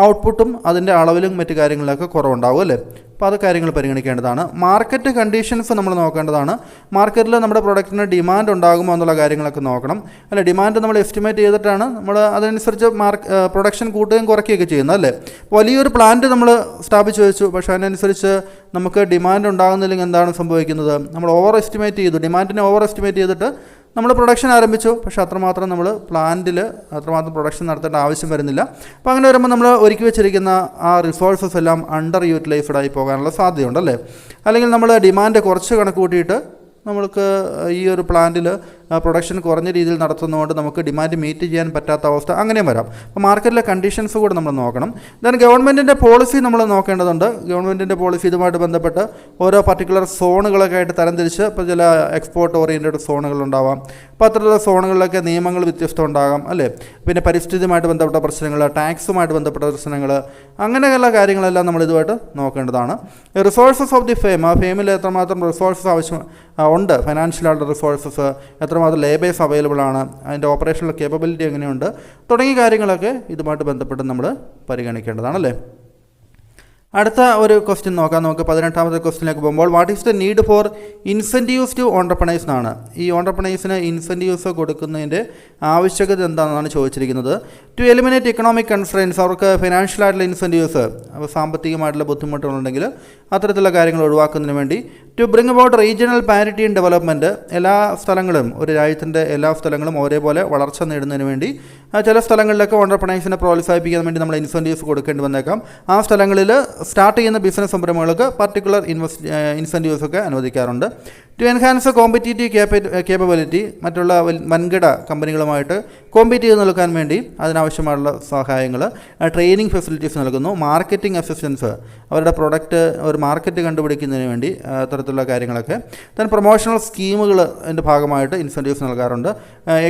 ഔട്ട്പുട്ടും അതിൻ്റെ അളവിലും മറ്റു കാര്യങ്ങളിലൊക്കെ കുറവുണ്ടാവും അല്ലേ. അപ്പോൾ അത് കാര്യങ്ങൾ പരിഗണിക്കേണ്ടതാണ്. മാർക്കറ്റ് കണ്ടീഷൻസ് നമ്മൾ നോക്കേണ്ടതാണ്. മാർക്കറ്റിൽ നമ്മുടെ പ്രൊഡക്റ്റിന് ഡിമാൻഡ് ഉണ്ടാകുമോ എന്നുള്ള കാര്യങ്ങളൊക്കെ നോക്കണം. അല്ല, ഡിമാൻഡ് നമ്മൾ എസ്റ്റിമേറ്റ് ചെയ്തിട്ടാണ് നമ്മൾ അതനുസരിച്ച് പ്രൊഡക്ഷൻ കൂട്ടുകയും കുറയ്ക്കുകയൊക്കെ ചെയ്യുന്നത് അല്ലേ. വലിയൊരു പ്ലാന്റ് നമ്മൾ സ്ഥാപിച്ചു വെച്ചു, പക്ഷേ അതിനനുസരിച്ച് നമുക്ക് ഡിമാൻഡ് ഉണ്ടാകുന്നില്ലെങ്കിൽ എന്താണ് സംഭവിക്കുന്നത്? നമ്മൾ ഓവർ എസ്റ്റിമേറ്റ് ചെയ്തു, ഡിമാൻഡിനെ ഓവർ എസ്റ്റിമേറ്റ് ചെയ്തിട്ട് നമ്മൾ പ്രൊഡക്ഷൻ ആരംഭിച്ചു, പക്ഷേ അത്രമാത്രം നമ്മൾ പ്ലാന്റിൽ അത്രമാത്രം പ്രൊഡക്ഷൻ നടത്തേണ്ട ആവശ്യം വരുന്നില്ല. അപ്പോൾ അങ്ങനെ വരുമ്പോൾ നമ്മൾ ഒരുക്കി വെച്ചിരിക്കുന്ന ആ റിസോഴ്സസ് എല്ലാം അണ്ടർ യൂട്ടിലൈസ്ഡ് ആയി പോകാനുള്ള സാധ്യതയുണ്ടല്ലേ. അല്ലെങ്കിൽ നമ്മൾ ഡിമാൻഡ് കുറച്ച് കണക്ക് കൂട്ടിയിട്ട് നമ്മൾക്ക് ഈ ഒരു പ്ലാന്റിൽ പ്രൊഡക്ഷൻ കുറഞ്ഞ രീതിയിൽ നടത്തുന്നതുകൊണ്ട് നമുക്ക് ഡിമാൻഡ് മീറ്റ് ചെയ്യാൻ പറ്റാത്ത അവസ്ഥ അങ്ങനെയും വരാം. അപ്പോൾ മാർക്കറ്റിലെ കണ്ടീഷൻസ് കൂടെ നമ്മൾ നോക്കണം. ദെൻ ഗവൺമെൻറ്റിൻ്റെ പോളിസി നമ്മൾ നോക്കേണ്ടതുണ്ട്. ഗവൺമെൻറ്റിൻ്റെ പോളിസി ഇതുമായിട്ട് ബന്ധപ്പെട്ട് ഓരോ പർട്ടിക്കുലർ സോണുകളൊക്കെ ആയിട്ട് തരംതിരിച്ച്, ഇപ്പോൾ ചില എക്സ്പോർട്ട് ഓറിയൻറ്റഡ് സോണുകളുണ്ടാവാം. അപ്പോൾ അത്തരത്തിലുള്ള സോണുകളിലൊക്കെ നിയമങ്ങൾ വ്യത്യസ്തം ഉണ്ടാകാം അല്ലേ. പിന്നെ പരിസ്ഥിതിയുമായിട്ട് ബന്ധപ്പെട്ട പ്രശ്നങ്ങൾ, ടാക്സുമായിട്ട് ബന്ധപ്പെട്ട പ്രശ്നങ്ങൾ, അങ്ങനെയുള്ള കാര്യങ്ങളെല്ലാം നമ്മൾ ഇതുമായിട്ട് നോക്കേണ്ടതാണ്. റിസോഴ്സസ് ഓഫ് ദി ഫേം, ആ ഫേമിൽ എത്രമാത്രം റിസോഴ്സസ് ആവശ്യം ഉണ്ട്, ഫൈനാൻഷ്യലായിട്ടുള്ള റിസോഴ്സസ്, എത്രമാത്രം ലേബേഴ്സ് അവൈലബിൾ ആണ്, അതിൻ്റെ ഓപ്പറേഷണൽ കേപ്പബിലിറ്റി എങ്ങനെയുണ്ട് തുടങ്ങിയ കാര്യങ്ങളൊക്കെ ഇതുമായിട്ട് ബന്ധപ്പെട്ട് നമ്മൾ പരിഗണിക്കേണ്ടതാണല്ലേ. അടുത്ത ഒരു ക്വസ്റ്റ്യൻ നോക്കാം നമുക്ക്. 18ാമത്തെ ക്വസ്റ്റ്യനിലേക്ക് പോകുമ്പോൾ, what is the need for incentives to entrepreneurs എന്നാണ്. ഈ ഓണ്ടർപ്രണേഴ്സിന് ഇൻസെൻറ്റീവ്സ് കൊടുക്കുന്നതിൻ്റെ ആവശ്യകത എന്താണെന്നാണ് ചോദിച്ചിരിക്കുന്നത്. ടു എലിമിനേറ്റ് ഇക്കണോമിക് കൺസ്ട്രെയിൻസ്, അവർക്ക് ഫിനാൻഷ്യൽ ആയിട്ടുള്ള ഇൻസെൻറ്റീവ്സ്, അപ്പോൾ സാമ്പത്തികമായിട്ടുള്ള ബുദ്ധിമുട്ടുകളുണ്ടെങ്കിൽ അത്തരത്തിലുള്ള കാര്യങ്ങൾ ഒഴിവാക്കുന്നതിന് വേണ്ടി. To bring about regional parity in development, എല്ലാ സ്ഥലങ്ങളും, ഒരു രാജ്യത്തിൻ്റെ എല്ലാ സ്ഥലങ്ങളും ഒരേപോലെ വളർച്ച നേടുന്നതിന് വേണ്ടി ചില സ്ഥലങ്ങളിലൊക്കെ ഓണ്ടർപ്രണേഴ്സിനെ പ്രോത്സാഹിപ്പിക്കാൻ വേണ്ടി നമ്മൾ ഇൻസെൻറ്റീവ്സ് കൊടുക്കേണ്ടി വന്നേക്കാം. ആ സ്ഥലങ്ങളിൽ സ്റ്റാർട്ട് ചെയ്യുന്ന ബിസിനസ് സംരംഭങ്ങൾക്ക് പർട്ടിക്കുലർ ഇൻസെൻറ്റീവ്സ് ഒക്കെ അനുവദിക്കാറുണ്ട്. ടു എൻഹാൻസ് കോമ്പറ്റീറ്റീവ് കേപ്പബിലിറ്റി, മറ്റുള്ള വൻകിട കമ്പനികളുമായിട്ട് കോമ്പീറ്റ് ചെയ്ത് നിൽക്കാൻ വേണ്ടി അതിനാവശ്യമായുള്ള സഹായങ്ങൾ. ട്രെയിനിങ് ഫെസിലിറ്റീസ് നൽകുന്നു. മാർക്കറ്റിംഗ് അസിസ്റ്റൻസ്, അവരുടെ പ്രൊഡക്റ്റ് ഒരു മാർക്കറ്റ് കണ്ടുപിടിക്കുന്നതിന് വേണ്ടി അത്തരത്തിലുള്ള കാര്യങ്ങളൊക്കെ. ദെൻ പ്രൊമോഷണൽ സ്കീമുകൾ അതിൻ്റെ ഭാഗമായിട്ട് ഇൻസെൻറ്റീവ്സ് നൽകാറുണ്ട്.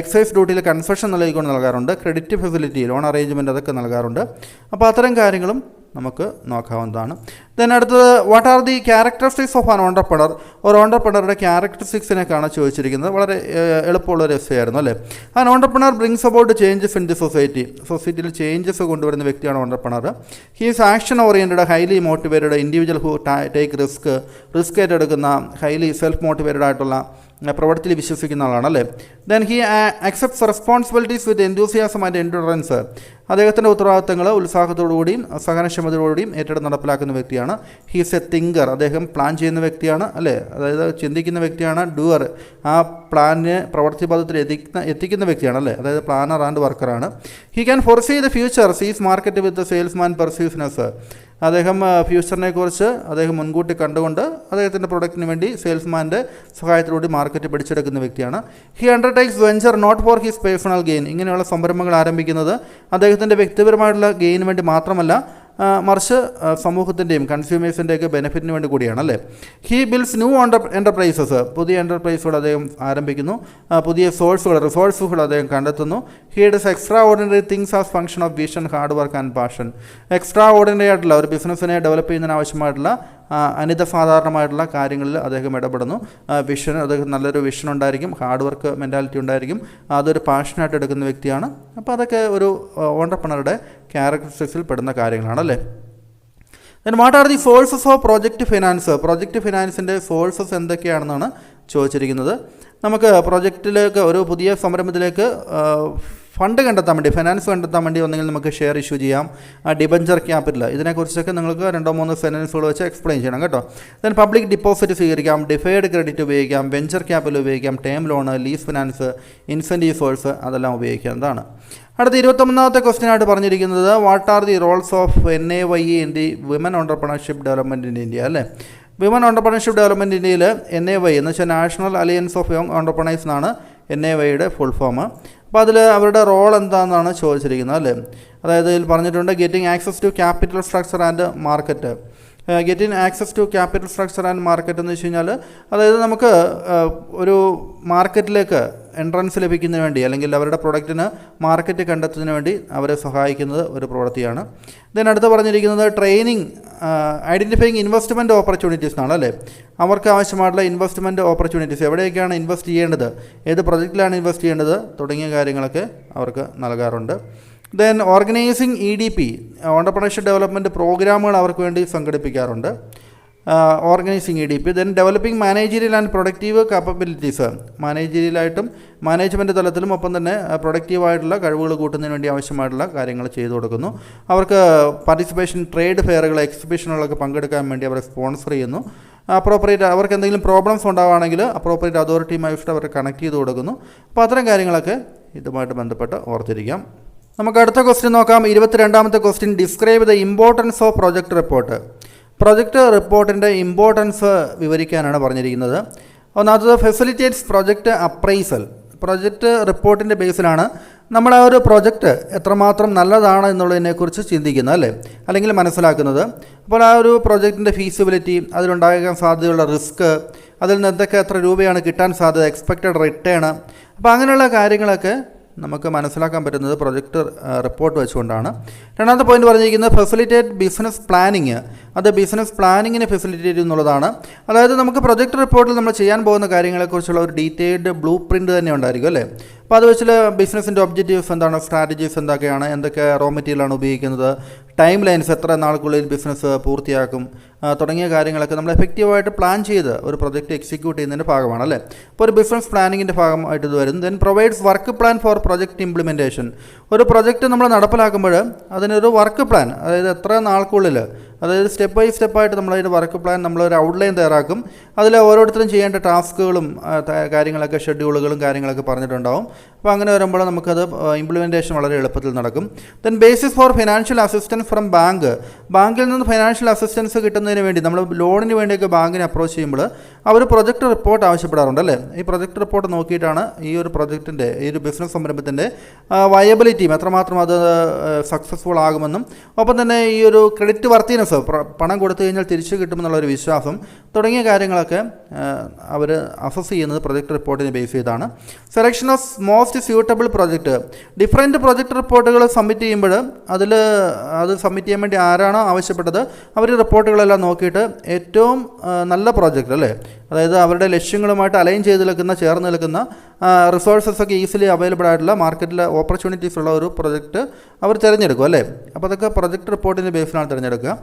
എക്സൈസ് ഡ്യൂട്ടിയിൽ കൺസെഷൻ നൽകിക്കൊണ്ട് നൽകാറുണ്ട്. ക്രെഡിറ്റ് ഫെസിലിറ്റി, ലോൺ അറേഞ്ച്മെൻറ്റ് അതൊക്കെ നൽകാറുണ്ട്. അപ്പോൾ അത്തരം കാര്യങ്ങളും നമുക്ക് നോക്കാവുന്നതാണ്. ദെൻ അടുത്തത്, what are the characteristics of an entrepreneur, ഒരു ഓണ്ടർപ്രണറുടെ ക്യാരക്ടറിസ്റ്റിക്സിനെക്കാണ് ചോദിച്ചിരിക്കുന്നത്. വളരെ എളുപ്പമുള്ളൊരു എസ്സേയായിരുന്നു അല്ലേ. An entrepreneur brings about changes in the സൊസൈറ്റിയിൽ ചേഞ്ചസ് കൊണ്ടുവരുന്ന വ്യക്തിയാണ് entrepreneur. He is action oriented, highly motivated, individual who take risk ഏറ്റെടുക്കുന്ന, ഹൈലി സെൽഫ് മോട്ടിവേറ്റഡ് ആയിട്ടുള്ള, പ്രവൃത്തിയിൽ വിശ്വസിക്കുന്ന ആളാണ് അല്ലേ. Then he accepts responsibilities with enthusiasm and endurance, അദ്ദേഹത്തിൻ്റെ ഉത്തരവാദിത്തങ്ങൾ ഉത്സാഹത്തോടുകൂടിയും സഹനക്ഷമതയോടുകൂടിയും ഏറ്റെടുത്ത് നടപ്പിലാക്കുന്ന വ്യക്തിയാണ്. ഹി ഈസ് എ തിങ്കർ, അദ്ദേഹം പ്ലാൻ ചെയ്യുന്ന വ്യക്തിയാണ് അല്ലേ, അതായത് ചിന്തിക്കുന്ന വ്യക്തിയാണ്. ഡൂവർ, ആ പ്ലാനിനെ പ്രവൃത്തി പദത്തിൽ എത്തിക്കുന്ന വ്യക്തിയാണ് അല്ലേ, അതായത് പ്ലാനർ ആൻഡ് വർക്കറാണ്. He can foresee the future, sees market with salesman perceptiveness, അദ്ദേഹം ഫ്യൂച്ചറിനെക്കുറിച്ച് അദ്ദേഹം മുൻകൂട്ടി കണ്ടുകൊണ്ട് അദ്ദേഹത്തിൻ്റെ പ്രൊഡക്റ്റിന് വേണ്ടി സെയിൽസ്മാൻ്റെ സഹായത്തോടുകൂടി മാർക്കറ്റ് പിടിച്ചെടുക്കുന്ന വ്യക്തിയാണ്. He undertakes venture not for his personal gain, ഇങ്ങനെയുള്ള സംരംഭങ്ങൾ ആരംഭിക്കുന്നത് അദ്ദേഹത്തിൻ്റെ വ്യക്തിപരമായിട്ടുള്ള ഗെയിന് വേണ്ടി മാത്രമല്ല, മറിച്ച് സമൂഹത്തിൻ്റെയും കൺസ്യൂമേഴ്സിൻ്റെയൊക്കെ ബെനിഫിറ്റിന് വേണ്ടി കൂടിയാണ് അല്ലേ. ഹി ബിൽഡ്സ് ന്യൂ എൻ്റർപ്രൈസസ്, പുതിയ എൻ്റർപ്രൈസുകൾ അദ്ദേഹം ആരംഭിക്കുന്നു. പുതിയ റിസോഴ്സുകൾ അദ്ദേഹം കണ്ടെത്തുന്നു. He does extra ordinary things as function of vision, hard work and passion, extra ordinary ആയിട്ടുള്ള ഒരു ബിസിനസ്സിനെ ഡെവലപ്പ് ചെയ്യുന്നതിന് ആവശ്യമായിട്ടുള്ള അനിതസാധാരണമായിട്ടുള്ള കാര്യങ്ങളിൽ അദ്ദേഹം ഇടപെടുന്നു. വിഷൻ, അദ്ദേഹം നല്ലൊരു വിഷൻ ഉണ്ടായിരിക്കും, ഹാർഡ് വർക്ക് മെൻറ്റാലിറ്റി ഉണ്ടായിരിക്കും, അതൊരു പാഷനായിട്ട് എടുക്കുന്ന വ്യക്തിയാണ്. അപ്പോൾ അതൊക്കെ ഒരു ഓണ്ടർപ്രണറുടെ ക്യാരക്ടറിസ്റ്റിക്സിൽ പെടുന്ന കാര്യങ്ങളാണല്ലേ. Then what are the sources of project finance, project ഫിനാൻസിൻ്റെ സോഴ്സസ് എന്തൊക്കെയാണെന്നാണ് ചോദിച്ചിരിക്കുന്നത്. നമുക്ക് പ്രോജക്റ്റിലേക്ക്, ഒരു പുതിയ സംരംഭത്തിലേക്ക് ഫണ്ട് കണ്ടെത്താൻ വേണ്ടി, ഫിനാൻസ് കണ്ടെത്താൻ വേണ്ടി ഒന്നെങ്കിൽ നമുക്ക് ഷെയർ ഇഷ്യൂ ചെയ്യാം, ഡിബഞ്ചർ ക്യാപിറ്റൽ, ഇതിനെക്കുറിച്ചൊക്കെ നിങ്ങൾക്ക് 2-3 സെൻറ്റൻസുകൾ വെച്ച് എക്സ്പ്ലെയിൻ ചെയ്യണം കേട്ടോ. ദെൻ പബ്ലിക് ഡിപ്പോസിറ്റ് സ്വീകരിക്കാം, ഡിഫേർഡ് ക്രെഡിറ്റ് ഉപയോഗിക്കാം, വെഞ്ചർ ക്യാപിറ്റൽ ഉപയോഗിക്കാം, term loan, lease finance, incentive source, അതെല്ലാം ഉപയോഗിക്കാവുന്നതാണ്. അടുത്ത 21ാമത്തെ ക്വസ്റ്റ്യനായിട്ട് പറഞ്ഞിരിക്കുന്നത്, what are the Rolls of NAYE in the women entrepreneurship development in India അല്ലേ. വിമൻ ഓണ്ടർപ്രണർഷിപ്പ് ഡെവലപ്മെൻറ്റ് ഇന്ത്യയിൽ NAYE എന്ന് വെച്ചാൽ national alliance of young entrepreneurs എന്നാണ് NAYEയുടെ ഫുൾ ഫോം. അപ്പോൾ അതിൽ അവരുടെ റോൾ എന്താണെന്നാണ് ചോദിച്ചിരിക്കുന്നത് അല്ലേ. അതായത് ഇതിൽ പറഞ്ഞിട്ടുണ്ട്, getting access to capital structure and market. Getting access to capital structure and market എന്ന് വെച്ച് കഴിഞ്ഞാൽ, അതായത് നമുക്ക് ഒരു മാർക്കറ്റിലേക്ക് എൻട്രൻസ് ലഭിക്കുന്നതിന് വേണ്ടി അല്ലെങ്കിൽ അവരുടെ പ്രൊഡക്റ്റിന് മാർക്കറ്റ് കണ്ടെത്തുന്നതിന് വേണ്ടി അവരെ സഹായിക്കുന്നത് ഒരു പ്രവൃത്തിയാണ്. അടുത്ത് പറഞ്ഞിരിക്കുന്നത് ട്രെയിനിങ് ഐഡൻറ്റിഫൈയിങ് ഇൻവെസ്റ്റ്മെൻറ്റ് ഓപ്പർച്യൂണിറ്റീസ് എന്നാണ് അല്ലേ. അവർക്ക് ആവശ്യമായിട്ടുള്ള ഇൻവെസ്റ്റ്മെൻറ്റ് ഓപ്പർച്യൂണിറ്റീസ്, എവിടെയൊക്കെയാണ് ഇൻവെസ്റ്റ് ചെയ്യേണ്ടത്, ഏത് പ്രൊജക്റ്റിലാണ് ഇൻവെസ്റ്റ് ചെയ്യേണ്ടത് തുടങ്ങിയ കാര്യങ്ങളൊക്കെ അവർക്ക് നൽകാറുണ്ട്. ഓർഗനൈസിങ് EDP ഓണ്ടർപ്രണർഷിപ്പ് ഡെവലപ്മെൻറ്റ് പ്രോഗ്രാമുകൾ അവർക്ക് വേണ്ടി സംഘടിപ്പിക്കാറുണ്ട്. Organising EDP. Developing managerial and productive capabilities, മാനേജീരിയലായിട്ടും മാനേജ്മെൻറ്റ് തലത്തിലും ഒപ്പം തന്നെ പ്രൊഡക്റ്റീവായിട്ടുള്ള കഴിവുകൾ കൂട്ടുന്നതിന് വേണ്ടി ആവശ്യമായിട്ടുള്ള കാര്യങ്ങൾ ചെയ്തു കൊടുക്കുന്നു. അവർക്ക് പാർട്ടിസിപ്പേഷൻ ട്രേഡ് ഫെയറുകൾ, എക്സിബിഷനുകളൊക്കെ പങ്കെടുക്കാൻ വേണ്ടി അവരെ സ്പോൺസർ ചെയ്യുന്നു. അപ്രോപ്രിയേറ്റ് അവർക്ക് എന്തെങ്കിലും പ്രോബ്ലംസ് ഉണ്ടാവുകയാണെങ്കിൽ അപ്രോപ്രിയേറ്റ് അതോറിറ്റിയുമായിട്ട് അവരെ കണക്ട് ചെയ്ത് കൊടുക്കുന്നു. അപ്പോൾ അത്തരം കാര്യങ്ങളൊക്കെ ഇതുമായിട്ട് ബന്ധപ്പെട്ട് ഓർത്തിരിക്കാം. നമുക്ക് അടുത്ത ക്വസ്റ്റ്യൻ നോക്കാം. 22ാമത്തെ question, describe the importance of project report. Project റിപ്പോർട്ടിൻ്റെ ഇമ്പോർട്ടൻസ് വിവരിക്കാനാണ് പറഞ്ഞിരിക്കുന്നത്. ഒന്നാമത്തത് ഫെസിലിറ്റേറ്റ്സ് പ്രൊജക്റ്റ് അപ്രൈസൽ. പ്രൊജക്റ്റ് റിപ്പോർട്ടിൻ്റെ ബേസിലാണ് നമ്മൾ ആ ഒരു പ്രൊജക്റ്റ് എത്രമാത്രം നല്ലതാണ് എന്നുള്ളതിനെക്കുറിച്ച് ചിന്തിക്കുന്നത് അല്ലെങ്കിൽ മനസ്സിലാക്കുന്നത്. അപ്പോൾ ആ ഒരു പ്രൊജക്റ്റിൻ്റെ ഫീസിബിലിറ്റി, അതിലുണ്ടാകാൻ സാധ്യതയുള്ള റിസ്ക്, അതിൽ നിന്ന് എന്തൊക്കെ എത്ര രൂപയാണ് കിട്ടാൻ സാധ്യത, എക്സ്പെക്റ്റഡ് റിട്ടേൺ, അപ്പോൾ അങ്ങനെയുള്ള കാര്യങ്ങളൊക്കെ നമുക്ക് മനസ്സിലാക്കാൻ പറ്റുന്നത് പ്രൊജക്റ്റ് റിപ്പോർട്ട് വെച്ചുകൊണ്ടാണ്. രണ്ടാമത്തെ പോയിന്റ് പറഞ്ഞിരിക്കുന്നത് ഫെസിലിറ്റേറ്റ് ബിസിനസ് പ്ലാനിങ്. അത് ബിസിനസ് പ്ലാനിങ്ങിനെ ഫെസിലിറ്റേറ്റ് എന്നുള്ളതാണ്. അതായത് നമുക്ക് പ്രൊജക്റ്റ് റിപ്പോർട്ടിൽ നമ്മൾ ചെയ്യാൻ പോകുന്ന കാര്യങ്ങളെക്കുറിച്ചുള്ള ഒരു ഡീറ്റെയിൽഡ് ബ്ലൂ പ്രിൻ്റ് തന്നെ ഉണ്ടായിരിക്കും അല്ലേ. അപ്പോൾ അത് വെച്ചിൽ ബിസിനസ്സിൻ്റെ ഒബ്ജക്റ്റീവ്സ് എന്താണ്, സ്ട്രാറ്റജീസ് എന്തൊക്കെയാണ്, എന്തൊക്കെ റോ മെറ്റീരിയലാണ് ഉപയോഗിക്കുന്നത്, ടൈം ലൈൻസ്, എത്ര നാൾക്കുള്ളിൽ ബിസിനസ് പൂർത്തിയാക്കും തുടങ്ങിയ കാര്യങ്ങളൊക്കെ നമ്മൾ എഫക്റ്റീവായിട്ട് പ്ലാൻ ചെയ്ത് ഒരു പ്രൊജക്റ്റ് എക്സിക്യൂട്ട് ചെയ്യുന്നതിൻ്റെ ഭാഗമാണ് അല്ലേ. അപ്പോൾ ഒരു ബിസിനസ് പ്ലാനിങ്ങിൻ്റെ ഭാഗമായിട്ട് ഇത് വരും. Provides work plan for project implementation. ഒരു പ്രൊജക്റ്റ് നമ്മൾ നടപ്പിലാക്കുമ്പോൾ അതിനൊരു വർക്ക് പ്ലാൻ, അതായത് എത്ര നാൾക്കുള്ളിൽ, അതായത് സ്റ്റെപ്പ് ബൈ സ്റ്റെപ്പായിട്ട് നമ്മളതിൻ്റെ വർക്ക് പ്ലാൻ നമ്മളൊരു ഔട്ട്ലൈൻ തയ്യാറാക്കും. അതിൽ ഓരോരുത്തരും ചെയ്യേണ്ട ടാസ്കുകളും കാര്യങ്ങളൊക്കെ ഷെഡ്യൂളുകളും കാര്യങ്ങളൊക്കെ പറഞ്ഞിട്ടുണ്ടാവും. അപ്പോൾ അങ്ങനെ വരുമ്പോൾ നമുക്കത് ഇംപ്ലിമെൻറ്റേഷൻ വളരെ എളുപ്പത്തിൽ നടക്കും. Basis for financial assistance from bank. ബാങ്കിൽ നിന്ന് ഫിനാൻഷ്യൽ അസിസ്റ്റൻസ് കിട്ടുന്നതിന് വേണ്ടി നമ്മൾ ലോണിന് വേണ്ടിയൊക്കെ ബാങ്കിനെ അപ്രോച്ച് ചെയ്യുമ്പോൾ അവർ പ്രൊജക്റ്റ് റിപ്പോർട്ട് ആവശ്യപ്പെടാറുണ്ട് അല്ലേ. ഈ പ്രൊജക്റ്റ് റിപ്പോർട്ട് നോക്കിയിട്ടാണ് ഈ ഒരു പ്രൊജക്റ്റിൻ്റെ, ഈ ഒരു ബിസിനസ് സംരംഭത്തിൻ്റെ വയബിലിറ്റിയും എത്രമാത്രം അത് സക്സസ്ഫുൾ ആകുമെന്നും ഒപ്പം തന്നെ ഈ ഒരു ക്രെഡിറ്റ് വർത്തിനെസ്, പണം കൊടുത്തു കഴിഞ്ഞാൽ തിരിച്ചു കിട്ടുമെന്നുള്ളൊരു വിശ്വാസം തുടങ്ങിയ കാര്യങ്ങളൊക്കെ അവർ അസസ് ചെയ്യുന്നത് പ്രൊജക്റ്റ് റിപ്പോർട്ടിനെ ബേസ് ചെയ്താണ്. Selection of most suitable project. Different project റിപ്പോർട്ടുകൾ സബ്മിറ്റ് ചെയ്യുമ്പോൾ അത് സബ്മിറ്റ് ചെയ്യാൻ വേണ്ടി ആരാണോ ആവശ്യപ്പെട്ടത് അവർ റിപ്പോർട്ടുകളെല്ലാം നോക്കിയിട്ട് ഏറ്റവും നല്ല പ്രോജക്റ്റ് അല്ലേ, അതായത് അവരുടെ ലക്ഷ്യങ്ങളുമായിട്ട് അലൈൻ ചെയ്ത് നിൽക്കുന്ന, ചേർന്ന് നിൽക്കുന്ന, റിസോഴ്സസൊക്കെ ഈസിലി അവൈലബിൾ ആയിട്ടുള്ള മാർക്കറ്റിൽ ഓപ്പർച്യൂണിറ്റീസ് ഉള്ള ഒരു പ്രൊജക്റ്റ് അവർ തിരഞ്ഞെടുക്കും അല്ലേ. അപ്പോൾ അതൊക്കെ പ്രൊജക്റ്റ് റിപ്പോർട്ടിൻ്റെ ബേസിലാണ് തിരഞ്ഞെടുക്കുക.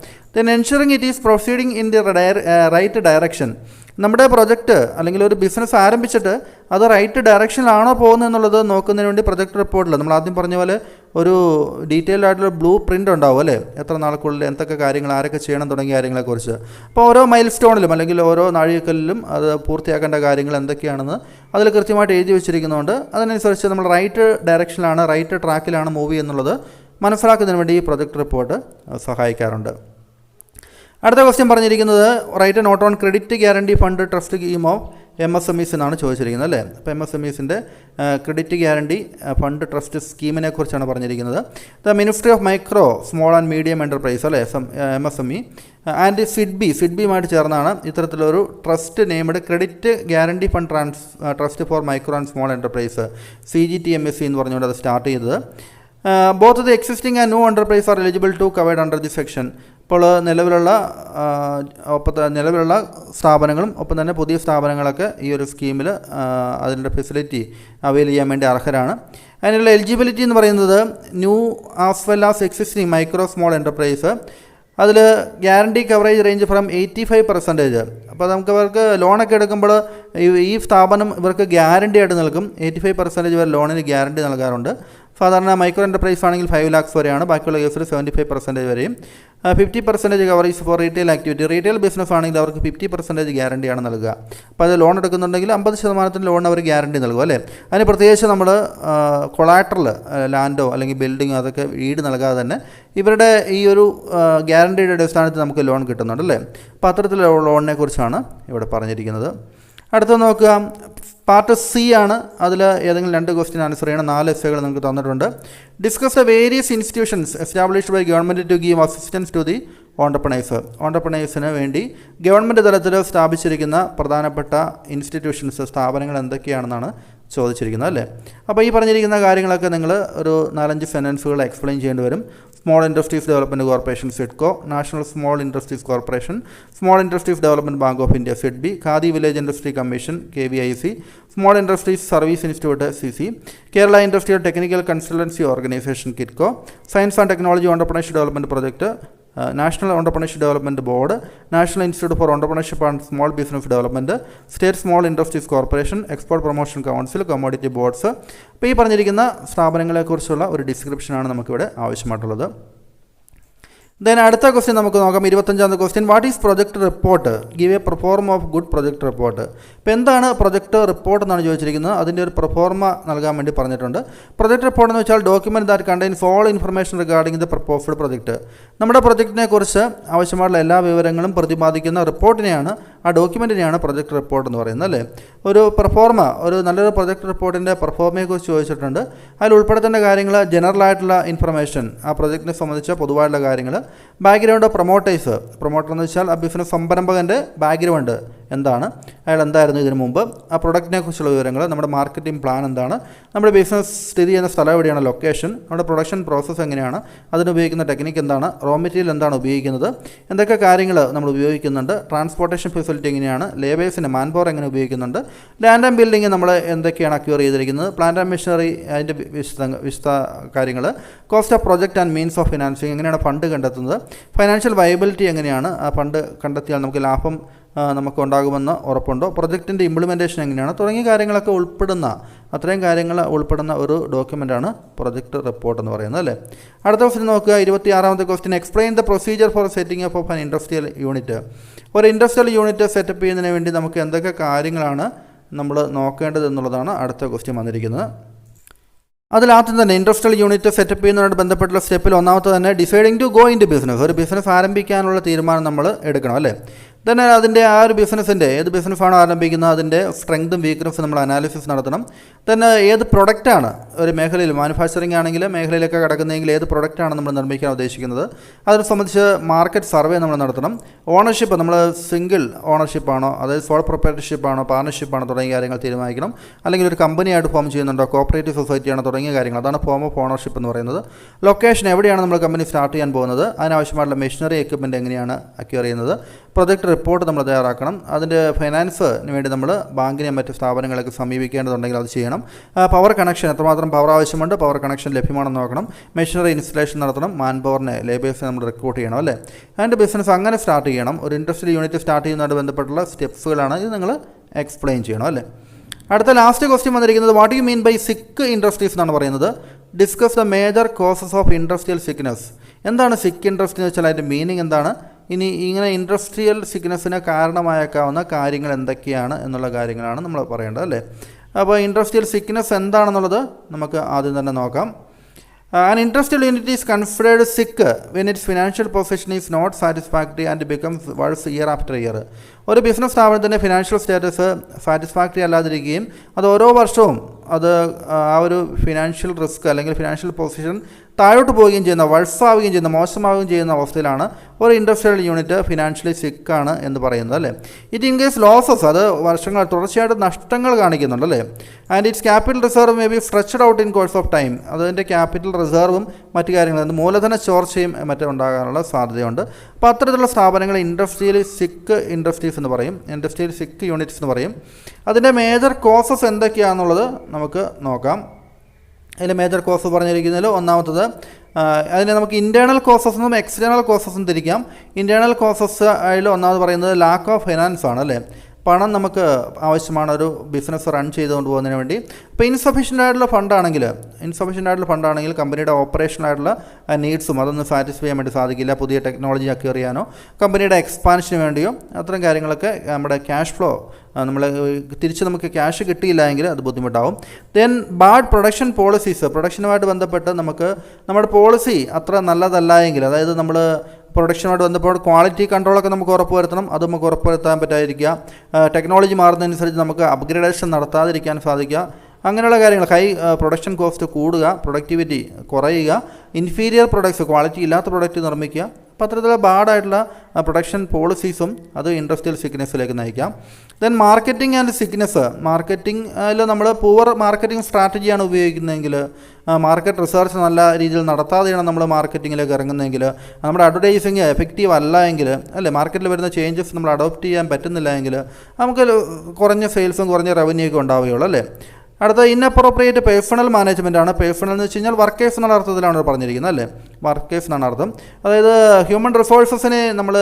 Ensuring it is proceeding in the right direction. നമ്മുടെ പ്രൊജക്റ്റ് അല്ലെങ്കിൽ ഒരു ബിസിനസ് ആരംഭിച്ചിട്ട് അത് റൈറ്റ് ഡയറക്ഷനിലാണോ പോകുന്നത് എന്നുള്ളത് നോക്കുന്നതിന് വേണ്ടി പ്രൊജക്റ്റ് റിപ്പോർട്ടിൽ നമ്മൾ ആദ്യം പറഞ്ഞ പോലെ ഒരു ഡീറ്റെയിൽഡ് ആയിട്ടുള്ള ബ്ലൂ പ്രിൻ്റ് ഉണ്ടാവും അല്ലേ, എത്ര നാൾക്കുള്ളിൽ എന്തൊക്കെ കാര്യങ്ങൾ ആരൊക്കെ ചെയ്യണം തുടങ്ങിയ കാര്യങ്ങളെക്കുറിച്ച്. അപ്പോൾ ഓരോ മൈൽ സ്റ്റോണിലും അല്ലെങ്കിൽ ഓരോ നാഴികക്കല്ലിലും അത് പൂർത്തിയാക്കേണ്ട കാര്യങ്ങൾ എന്തൊക്കെയാണെന്ന് അതിൽ കൃത്യമായിട്ട് എഴുതി വെച്ചിരിക്കുന്നതുകൊണ്ട് അതിനനുസരിച്ച് നമ്മൾ റൈറ്റ് ഡയറക്ഷനിലാണ്, റൈറ്റ് ട്രാക്കിലാണ് മൂവ് ചെയ്യുന്നുള്ളത് മനസ്സിലാക്കുന്നതിന് വേണ്ടി ഈ പ്രൊജക്റ്റ് റിപ്പോർട്ട് സഹായിക്കാറുണ്ട്. അടുത്ത ക്വസ്റ്റ്യൻ പറഞ്ഞിരിക്കുന്നത് write note on credit guarantee fund trust scheme of MSMEs എന്നാണ് ചോദിച്ചിരിക്കുന്നത് അല്ലേ. അപ്പോൾ MSMEസിൻ്റെ ക്രെഡിറ്റ് ഗ്യാരണ്ടി ഫണ്ട് ട്രസ്റ്റ് സ്കീമിനെ കുറിച്ചാണ് പറഞ്ഞിരിക്കുന്നത്. The ministry of micro small and medium enterprise അല്ലേ, MSME ആൻഡ് സിഡ്ബിയുമായിട്ട് ചേർന്നാണ് ഇത്തരത്തിലൊരു trust named credit guarantee fund trust for micro and small enterprise CGTMSE എന്ന് പറഞ്ഞുകൊണ്ട് അത് സ്റ്റാർട്ട് ചെയ്തത്. Both the existing and new enterprise are eligible to covered under the section. ഇപ്പോൾ നിലവിലുള്ള സ്ഥാപനങ്ങളും ഒപ്പം തന്നെ പുതിയ സ്ഥാപനങ്ങളൊക്കെ ഈ ഒരു സ്കീമിൽ അതിൻ്റെ ഫെസിലിറ്റി അവൈൽ ചെയ്യാൻ വേണ്ടി അർഹരാണ്. അതിനുള്ള എലിജിബിലിറ്റി എന്ന് പറയുന്നത് new as well as existing micro small enterprise. അതിൽ ഗ്യാരണ്ടി കവറേജ് റേഞ്ച് ഫ്രം 85%. അപ്പോൾ നമുക്ക് അവർക്ക് ലോണൊക്കെ എടുക്കുമ്പോൾ ഈ സ്ഥാപനം ഇവർക്ക് ഗ്യാരണ്ടി ആയിട്ട് നൽകും. 85% വരെ ലോണിന് ഗ്യാരണ്ടി നൽകാറുണ്ട്. സാധാരണ മൈക്രോ എൻ്റർപ്രൈസ് ആണെങ്കിൽ 5 lakhs വരെയാണ്, ബാക്കിയുള്ള കേസിൽ 75% വരെയും. 50% coverage for retail activity. Retail business ആണെങ്കിൽ അവർക്ക് 50% ഗ്യാരണ്ടിയാണ് നൽകുക. അപ്പോൾ അത് ലോൺ എടുക്കുന്നുണ്ടെങ്കിൽ 50% ലോൺ അവർ ഗ്യാരണ്ടി നൽകും അല്ലേ. അതിന് പ്രത്യേകിച്ച് നമ്മൾ കൊളാട്രൽ ലാൻഡോ അല്ലെങ്കിൽ ബിൽഡിങ്ങോ അതൊക്കെ ഈട് നൽകാതെ തന്നെ ഇവരുടെ ഈ ഒരു ഗ്യാരണ്ടിയുടെ അടിസ്ഥാനത്തിൽ നമുക്ക് ലോൺ കിട്ടുന്നുണ്ട് അല്ലേ. അപ്പോൾ അത്തരത്തിലുള്ള ലോണിനെ കുറിച്ചാണ് ഇവിടെ പറഞ്ഞിരിക്കുന്നത്. അടുത്ത നോക്കുക, പാർട്ട് C ആണ്. അതിൽ ഏതെങ്കിലും 2 ക്വസ്റ്റ്യൻ ആൻസർ ചെയ്യണം. 4 എസ്സേകൾ നമുക്ക് തന്നിട്ടുണ്ട്. Discuss the various institutions established by government to give assistance to the ഓണ്ടർപ്രണേഴ്സിന് വേണ്ടി ഗവൺമെൻറ് തലത്തിൽ സ്ഥാപിച്ചിരിക്കുന്ന പ്രധാനപ്പെട്ട ഇൻസ്റ്റിറ്റ്യൂഷൻസ്, സ്ഥാപനങ്ങൾ എന്തൊക്കെയാണെന്നാണ് ചോദിച്ചിരിക്കുന്നത് അല്ലേ. അപ്പോൾ ഈ പറഞ്ഞിരിക്കുന്ന കാര്യങ്ങളൊക്കെ നിങ്ങൾ ഒരു 4-5 സെൻറ്റൻസുകൾ എക്സ്പ്ലെയിൻ ചെയ്യേണ്ടി വരും. Small industries development corporation SIDCO, national small industries corporation, small industries development bank of India SIDBI, khadi village industry commission KVIC, small industries service institute CC, Kerala industrial technical consultancy organisation Kitco, science and technology entrepreneurship development project, national entrepreneurship development board, national institute four entrepreneurship and small business development, state small industries corporation, export promotion council, commodity boards. അപ്പോൾ ഈ പറഞ്ഞിരിക്കുന്ന സ്ഥാപനങ്ങളെക്കുറിച്ചുള്ള ഒരു ഡിസ്ക്രിപ്ഷനാണ് നമുക്കിവിടെ ആവശ്യമായിട്ടുള്ളത്. Then അടുത്ത question നമുക്ക് നോക്കാം. 25ാമത്തെ question, what is project report? Give a proforma of good project report. ഇപ്പോൾ എന്താണ് പ്രൊജക്ട് റിപ്പോർട്ട് എന്നാണ് ചോദിച്ചിരിക്കുന്നത്. അതിൻ്റെ ഒരു പെർഫോർമ നൽകാൻ വേണ്ടി പറഞ്ഞിട്ടുണ്ട്. പ്രൊജക്ട് റിപ്പോർട്ട് എന്ന് വെച്ചാൽ document that contains all information regarding the proposed project. നമ്മുടെ പ്രൊജക്റ്റിനെ കുറിച്ച് ആവശ്യമായിട്ടുള്ള എല്ലാ വിവരങ്ങളും പ്രതിപാദിക്കുന്ന റിപ്പോർട്ടിനെയാണ്, ആ ഡോക്യുമെൻറ്റിനെയാണ് പ്രൊജക്ട് റിപ്പോർട്ട് എന്ന് പറയുന്നത് അല്ലേ. ഒരു പെർഫോർമ, ഒരു നല്ലൊരു പ്രൊജക്ട് റിപ്പോർട്ടിൻ്റെ പെർഫോമയെക്കുറിച്ച് ചോദിച്ചിട്ടുണ്ട്. അതിൽ ഉൾപ്പെടുത്തേണ്ട കാര്യങ്ങൾ ജനറൽ ആയിട്ടുള്ള ഇൻഫർമേഷൻ, ആ പ്രൊജക്റ്റിനെ സംബന്ധിച്ച പൊതുവായിട്ടുള്ള കാര്യങ്ങൾ, ബാക്ക്ഗ്രൗണ്ട് ഓഫ് പ്രൊമോട്ടേഴ്സ്. പ്രൊമോട്ടർ എന്ന് വെച്ചാൽ ആ ബിസിനസ് സംരംഭകൻ്റെ ബാക്ക്ഗ്രൗണ്ട് എന്താണ്, അയാൾ എന്തായിരുന്നു ഇതിനു മുമ്പ്, ആ പ്രൊഡക്റ്റിനെ കുറിച്ചുള്ള വിവരങ്ങൾ, നമ്മുടെ മാർക്കറ്റിംഗ് പ്ലാൻ എന്താണ്, നമ്മുടെ ബിസിനസ് സ്ഥിതി ചെയ്യുന്ന സ്ഥലം എവിടെയാണ്, ലൊക്കേഷൻ, നമ്മുടെ പ്രൊഡക്ഷൻ പ്രോസസ്സ് എങ്ങനെയാണ്, അതിനുപയോഗിക്കുന്ന ടെക്നിക്ക് എന്താണ്, റോ മെറ്റീരിയൽ എന്താണ് ഉപയോഗിക്കുന്നത്, എന്തൊക്കെ കാര്യങ്ങൾ നമ്മൾ ഉപയോഗിക്കുന്നുണ്ട്, ട്രാൻസ്പോർട്ടേഷൻ ഫെസിലിറ്റി എങ്ങനെയാണ്, ലേബേഴ്സിൻ്റെ മാൻ പവർ എങ്ങനെ ഉപയോഗിക്കുന്നുണ്ട്, ലാൻഡ് ആൻഡ് ബിൽഡിംഗ് നമ്മൾ എന്തൊക്കെയാണ് അക്വയർ ചെയ്തിരിക്കുന്നത്, പ്ലാന്റ് ആൻഡ് മെഷീനറി അതിൻ്റെ വിശദ കാര്യങ്ങൾ, cost of project and means of financing, എങ്ങനെയാണ് ഫണ്ട് കണ്ടെത്തുന്നത്, ഫൈനാൻഷ്യൽ വയബിലിറ്റി എങ്ങനെയാണ്, ആ ഫണ്ട് കണ്ടെത്തിയാൽ നമുക്ക് ലാഭം നമുക്ക് ഉണ്ടാകുമെന്ന് ഉറപ്പുണ്ടോ, പ്രൊജക്റ്റിൻ്റെ ഇംപ്ലിമെൻറ്റേഷൻ എങ്ങനെയാണ്, തുടങ്ങിയ കാര്യങ്ങളൊക്കെ ഉൾപ്പെടുന്ന, അത്രയും കാര്യങ്ങൾ ഉൾപ്പെടുന്ന ഒരു ഡോക്യുമെൻ്റാണ് പ്രൊജക്ട് റിപ്പോർട്ട് എന്ന് പറയുന്നത് അല്ലേ. അടുത്ത ക്വസ്റ്റ്യൻ നോക്കുക. 26ാമത്തെ question, explain the procedure for setting up of an industrial unit. ഒരു ഇൻഡസ്ട്രിയൽ യൂണിറ്റ് സെറ്റപ്പ് ചെയ്യുന്നതിന് വേണ്ടി നമുക്ക് എന്തൊക്കെ കാര്യങ്ങളാണ് നമ്മൾ നോക്കേണ്ടത് എന്നുള്ളതാണ് അടുത്ത ക്വസ്റ്റ്യൻ വന്നിരിക്കുന്നത്. അതിലാദ്യം തന്നെ ഇൻഡസ്ട്രിയൽ യൂണിറ്റ് സെറ്റപ്പ് ചെയ്യുന്നതിനോട് ബന്ധപ്പെട്ടുള്ള സ്റ്റെപ്പിൽ ഒന്നാമത്തെ തന്നെ deciding to go into business. ഒരു ബിസിനസ് ആരംഭിക്കാനുള്ള തീരുമാനം നമ്മൾ എടുക്കണം അല്ലേ. തന്നെ അതിൻ്റെ ആ ഒരു ബിസിനസ്സിൻ്റെ ഏത് ബിസിനസ്സാണോ ആരംഭിക്കുന്നത് അതിൻ്റെ സ്ട്രെങ്തും വീക്ക്നെസ്സും നമ്മൾ അനാലിസിസ് നടത്തണം. തന്നെ ഏത് പ്രൊഡക്റ്റാണ് ഒരു മേഖലയിൽ, മാനുഫാക്ചറിങ് ആണെങ്കിൽ മേഖലയിലൊക്കെ കിടക്കുന്നതെങ്കിൽ ഏത് പ്രൊഡക്റ്റാണ് നമ്മൾ നിർമ്മിക്കാൻ ഉദ്ദേശിക്കുന്നത്, അതിനെ സംബന്ധിച്ച് മാർക്കറ്റ് സർവേ നമ്മൾ നടത്തണം. ഓണർഷിപ്പ് നമ്മൾ സിംഗിൾ ഓണർഷിപ്പാണോ, അതായത് സോൾ പ്രൊപ്പറേറ്റർഷിപ്പാണോ, പാർട്ണർഷിപ്പാണോ തുടങ്ങിയ കാര്യങ്ങൾ തീരുമാനിക്കണം. അല്ലെങ്കിൽ ഒരു കമ്പനിയായിട്ട് ഫോം ചെയ്യുന്നുണ്ടോ, കോപ്പറേറ്റീവ് സൊസൈറ്റിയാണോ തുടങ്ങിയ കാര്യങ്ങൾ, അതാണ് ഫോം ഓഫ് ഓണർഷിപ്പ് എന്ന് പറയുന്നത്. ലൊക്കേഷൻ, എവിടെയാണ് നമ്മൾ കമ്പനി സ്റ്റാർട്ട് ചെയ്യാൻ പോകുന്നത്, അതിനാവശ്യമായിട്ടുള്ള മെഷീനറി എക്യുപ്മെൻറ്റ് എങ്ങനെയാണ് അക്വയർ ചെയ്യുന്നത്, പ്രൊജക്ട് റിപ്പോർട്ട് നമ്മൾ തയ്യാറാക്കണം. അതിൻ്റെ ഫൈനാൻസിന് വേണ്ടി നമ്മൾ ബാങ്കിനെയും മറ്റ് സ്ഥാപനങ്ങളൊക്കെ സമീപിക്കേണ്ടതുണ്ടെങ്കിൽ അത് ചെയ്യണം. പവർ കണക്ഷൻ, എത്രമാത്രം പവർ ആവശ്യമുണ്ട്, പവർ കണക്ഷൻ ലഭ്യമാണെന്ന് നോക്കണം. മെഷീനറി ഇൻസ്റ്റലേഷൻ നടത്തണം. മാൻ പവറിനെ, ലേബേഴ്സിനെ നമ്മൾ റിക്രൂട്ട് ചെയ്യണം അല്ലേ. അതിൻ്റെ ബിസിനസ് അങ്ങനെ സ്റ്റാർട്ട് ചെയ്യണം. ഒരു ഇൻഡസ്ട്രിയൽ യൂണിറ്റ് സ്റ്റാർട്ട് ചെയ്യുന്നതുമായി ബന്ധപ്പെട്ടുള്ള സ്റ്റെപ്സുകളാണ് ഇത്, നിങ്ങൾ എക്സ്പ്ലെയിൻ ചെയ്യണം അല്ലേ. അടുത്ത ലാസ്റ്റ് ക്വസ്റ്റ്യൻ വന്നിരിക്കുന്നത്, വാട്ട് യു മീൻ ബൈ സിക്ക് ഇൻഡസ്ട്രീസ് എന്നാണ് പറയുന്നത്. Discuss the major causes of industrial sickness. എന്താണ് സിക്ക് ഇൻഡസ്ട്രി എന്ന് വെച്ചാൽ അതിൻ്റെ മീനിങ് എന്താണ്, ഇനി ഇങ്ങനെ ഇൻഡസ്ട്രിയൽ സിക്നെസ്സിന് കാരണമായേക്കാവുന്ന കാര്യങ്ങൾ എന്തൊക്കെയാണ് എന്നുള്ള കാര്യങ്ങളാണ് നമ്മൾ പറയേണ്ടത് അല്ലേ. അപ്പോൾ ഇൻഡസ്ട്രിയൽ സിക്നെസ് എന്താണെന്നുള്ളത് നമുക്ക് ആദ്യം തന്നെ നോക്കാം. An industrial unit is considered sick when its financial position is not satisfactory and becomes worse year after year. ഒരു ബിസിനസ് സ്ഥാപനത്തിൻ്റെ ഫിനാൻഷ്യൽ സ്റ്റാറ്റസ് സാറ്റിസ്ഫാക്ടറി അല്ലാതിരിക്കുകയും അത് ഓരോ വർഷവും അത് ആ ഒരു ഫിനാൻഷ്യൽ റിസ്ക് അല്ലെങ്കിൽ ഫിനാൻഷ്യൽ പൊസിഷൻ താഴോട്ട് പോവുകയും ചെയ്യുന്ന, വർഷമാവുകയും ചെയ്യുന്ന, മോശമാവുകയും ചെയ്യുന്ന അവസ്ഥയിലാണ് ഒരു ഇൻഡസ്ട്രിയൽ യൂണിറ്റ് ഫിനാൻഷ്യലി സിക്കാണ് എന്ന് പറയുന്നത് അല്ലേ. ഇറ്റ് ഇൻകേസ് ലോസസ്, അത് വർഷങ്ങൾ തുടർച്ചയായിട്ട് നഷ്ടങ്ങൾ കാണിക്കുന്നുണ്ട് അല്ലേ. And it's capital reserve may be stretched out in course of time. അതിൻ്റെ ക്യാപിറ്റൽ റിസർവും മറ്റു കാര്യങ്ങളും മൂലധന ചോർച്ചയും മറ്റും ഉണ്ടാകാനുള്ള സാധ്യതയുണ്ട്. അപ്പോൾ അത്തരത്തിലുള്ള സ്ഥാപനങ്ങൾ ഇൻഡസ്ട്രിയൽ സിക്ക് ഇൻഡസ്ട്രീസ് എന്ന് പറയും, ഇൻഡസ്ട്രിയൽ സിക്ക് യൂണിറ്റ്സ് എന്ന് പറയും. അതിൻ്റെ മേജർ കോസസ് എന്തൊക്കെയാണെന്നുള്ളത് നമുക്ക് നോക്കാം. അതിൻ്റെ മേജർ കോസ് പറഞ്ഞിരിക്കുന്നതിൽ ഒന്നാമത്തത്, അതിനെ നമുക്ക് ഇൻറ്റേർണൽ കോസസ് എന്നും എക്സ്റ്റേണൽ കോസസ് എന്നും തിരിക്കാം. ഇൻറ്റേർണൽ കോസസ് അതിൽ ഒന്നാമത് പറയുന്നത് ലാക്ക് ഓഫ് ഫൈനാൻസ് ആണ് അല്ലേ. പണം നമുക്ക് ആവശ്യമാണ് ഒരു ബിസിനസ് റൺ ചെയ്തുകൊണ്ട് പോകുന്നതിന് വേണ്ടി. അപ്പോൾ ഇൻസഫിഷ്യൻ്റ് ആയിട്ടുള്ള ഫണ്ടാണെങ്കിൽ കമ്പനിയുടെ ഓപ്പറേഷനായിട്ടുള്ള നീഡ്സും അതൊന്നും സാറ്റിസ്ഫൈ ചെയ്യാൻ വേണ്ടി സാധിക്കില്ല. പുതിയ ടെക്നോളജി അക്വയർ ചെയ്യാനോ കമ്പനിയുടെ എക്സ്പാൻഷന് വേണ്ടിയോ അത്തരം കാര്യങ്ങളൊക്കെ നമ്മുടെ ക്യാഷ് ഫ്ലോ നമ്മൾ തിരിച്ച് നമുക്ക് ക്യാഷ് കിട്ടിയില്ല എങ്കിൽ അത് ബുദ്ധിമുട്ടാവും. ദെൻ ബാഡ് പ്രൊഡക്ഷൻ പോളിസീസ്, പ്രൊഡക്ഷനുമായിട്ട് ബന്ധപ്പെട്ട് നമുക്ക് നമ്മുടെ പോളിസി അത്ര നല്ലതല്ല എങ്കിൽ, അതായത് നമ്മൾ പ്രൊഡക്ഷനുമായിട്ട് ബന്ധപ്പെട്ട് ക്വാളിറ്റി കൺട്രോളൊക്കെ നമുക്ക് ഉറപ്പ് വരുത്തണം, അത് നമുക്ക് ഉറപ്പ് വരുത്താൻ പറ്റാതിരിക്കുക. ടെക്നോളജി മാറുന്നതനുസരിച്ച് നമുക്ക് അപ്ഗ്രേഡേഷൻ നടത്താതിരിക്കാൻ സാധിക്കുക. അങ്ങനെയുള്ള കാര്യങ്ങൾ, ഹൈ പ്രൊഡക്ഷൻ കോസ്റ്റ് കൂടുക, പ്രൊഡക്ടിവിറ്റി കുറയുക, ഇൻഫീരിയർ പ്രൊഡക്ട്സ്, ക്വാളിറ്റി ഇല്ലാത്ത പ്രൊഡക്റ്റ് നിർമ്മിക്കുക, അപ്പോൾ അത്തരത്തിലുള്ള ബാഡായിട്ടുള്ള പ്രൊഡക്ഷൻ പോളിസീസും അത് ഇൻഡസ്ട്രിയൽ സിക്നെസ്സിലേക്ക് നയിക്കാം. Then marketing and sickness. മാർക്കറ്റിംഗിൽ നമ്മൾ പൂവർ മാർക്കറ്റിംഗ് സ്ട്രാറ്റജിയാണ് ഉപയോഗിക്കുന്നതെങ്കിൽ, മാർക്കറ്റ് റിസർച്ച് നല്ല രീതിയിൽ നടത്താതെയാണ് നമ്മൾ മാർക്കറ്റിങ്ങിലേക്ക് ഇറങ്ങുന്നതെങ്കിൽ, നമ്മുടെ അഡ്വർടൈസിങ് എഫക്റ്റീവ് അല്ല എങ്കിൽ, അല്ലേ, മാർക്കറ്റിൽ വരുന്ന ചേഞ്ചസ് നമ്മൾ അഡോപ്റ്റ് ചെയ്യാൻ പറ്റുന്നില്ല എങ്കിൽ നമുക്ക് കുറഞ്ഞ സെയിൽസും കുറഞ്ഞ റവന്യൂ ഒക്കെ ഉണ്ടാവുകയുള്ളൂ, അല്ലേ. അടുത്ത ഇൻഅപ്രോപ്രിയേറ്റ് പേഴ്സണൽ മാനേജ്മെൻ്റ് ആണ്. പേഴ്സണൽ എന്ന് വെച്ച് കഴിഞ്ഞാൽ വർക്കേഴ്സ് എന്നുള്ള അർത്ഥത്തിലാണ് പറഞ്ഞിരിക്കുന്നത്, അല്ലേ, വർക്കേഴ്സ് എന്നാണ് അർത്ഥം. അതായത് ഹ്യൂമൻ റിസോഴ്സസിനെ നമ്മൾ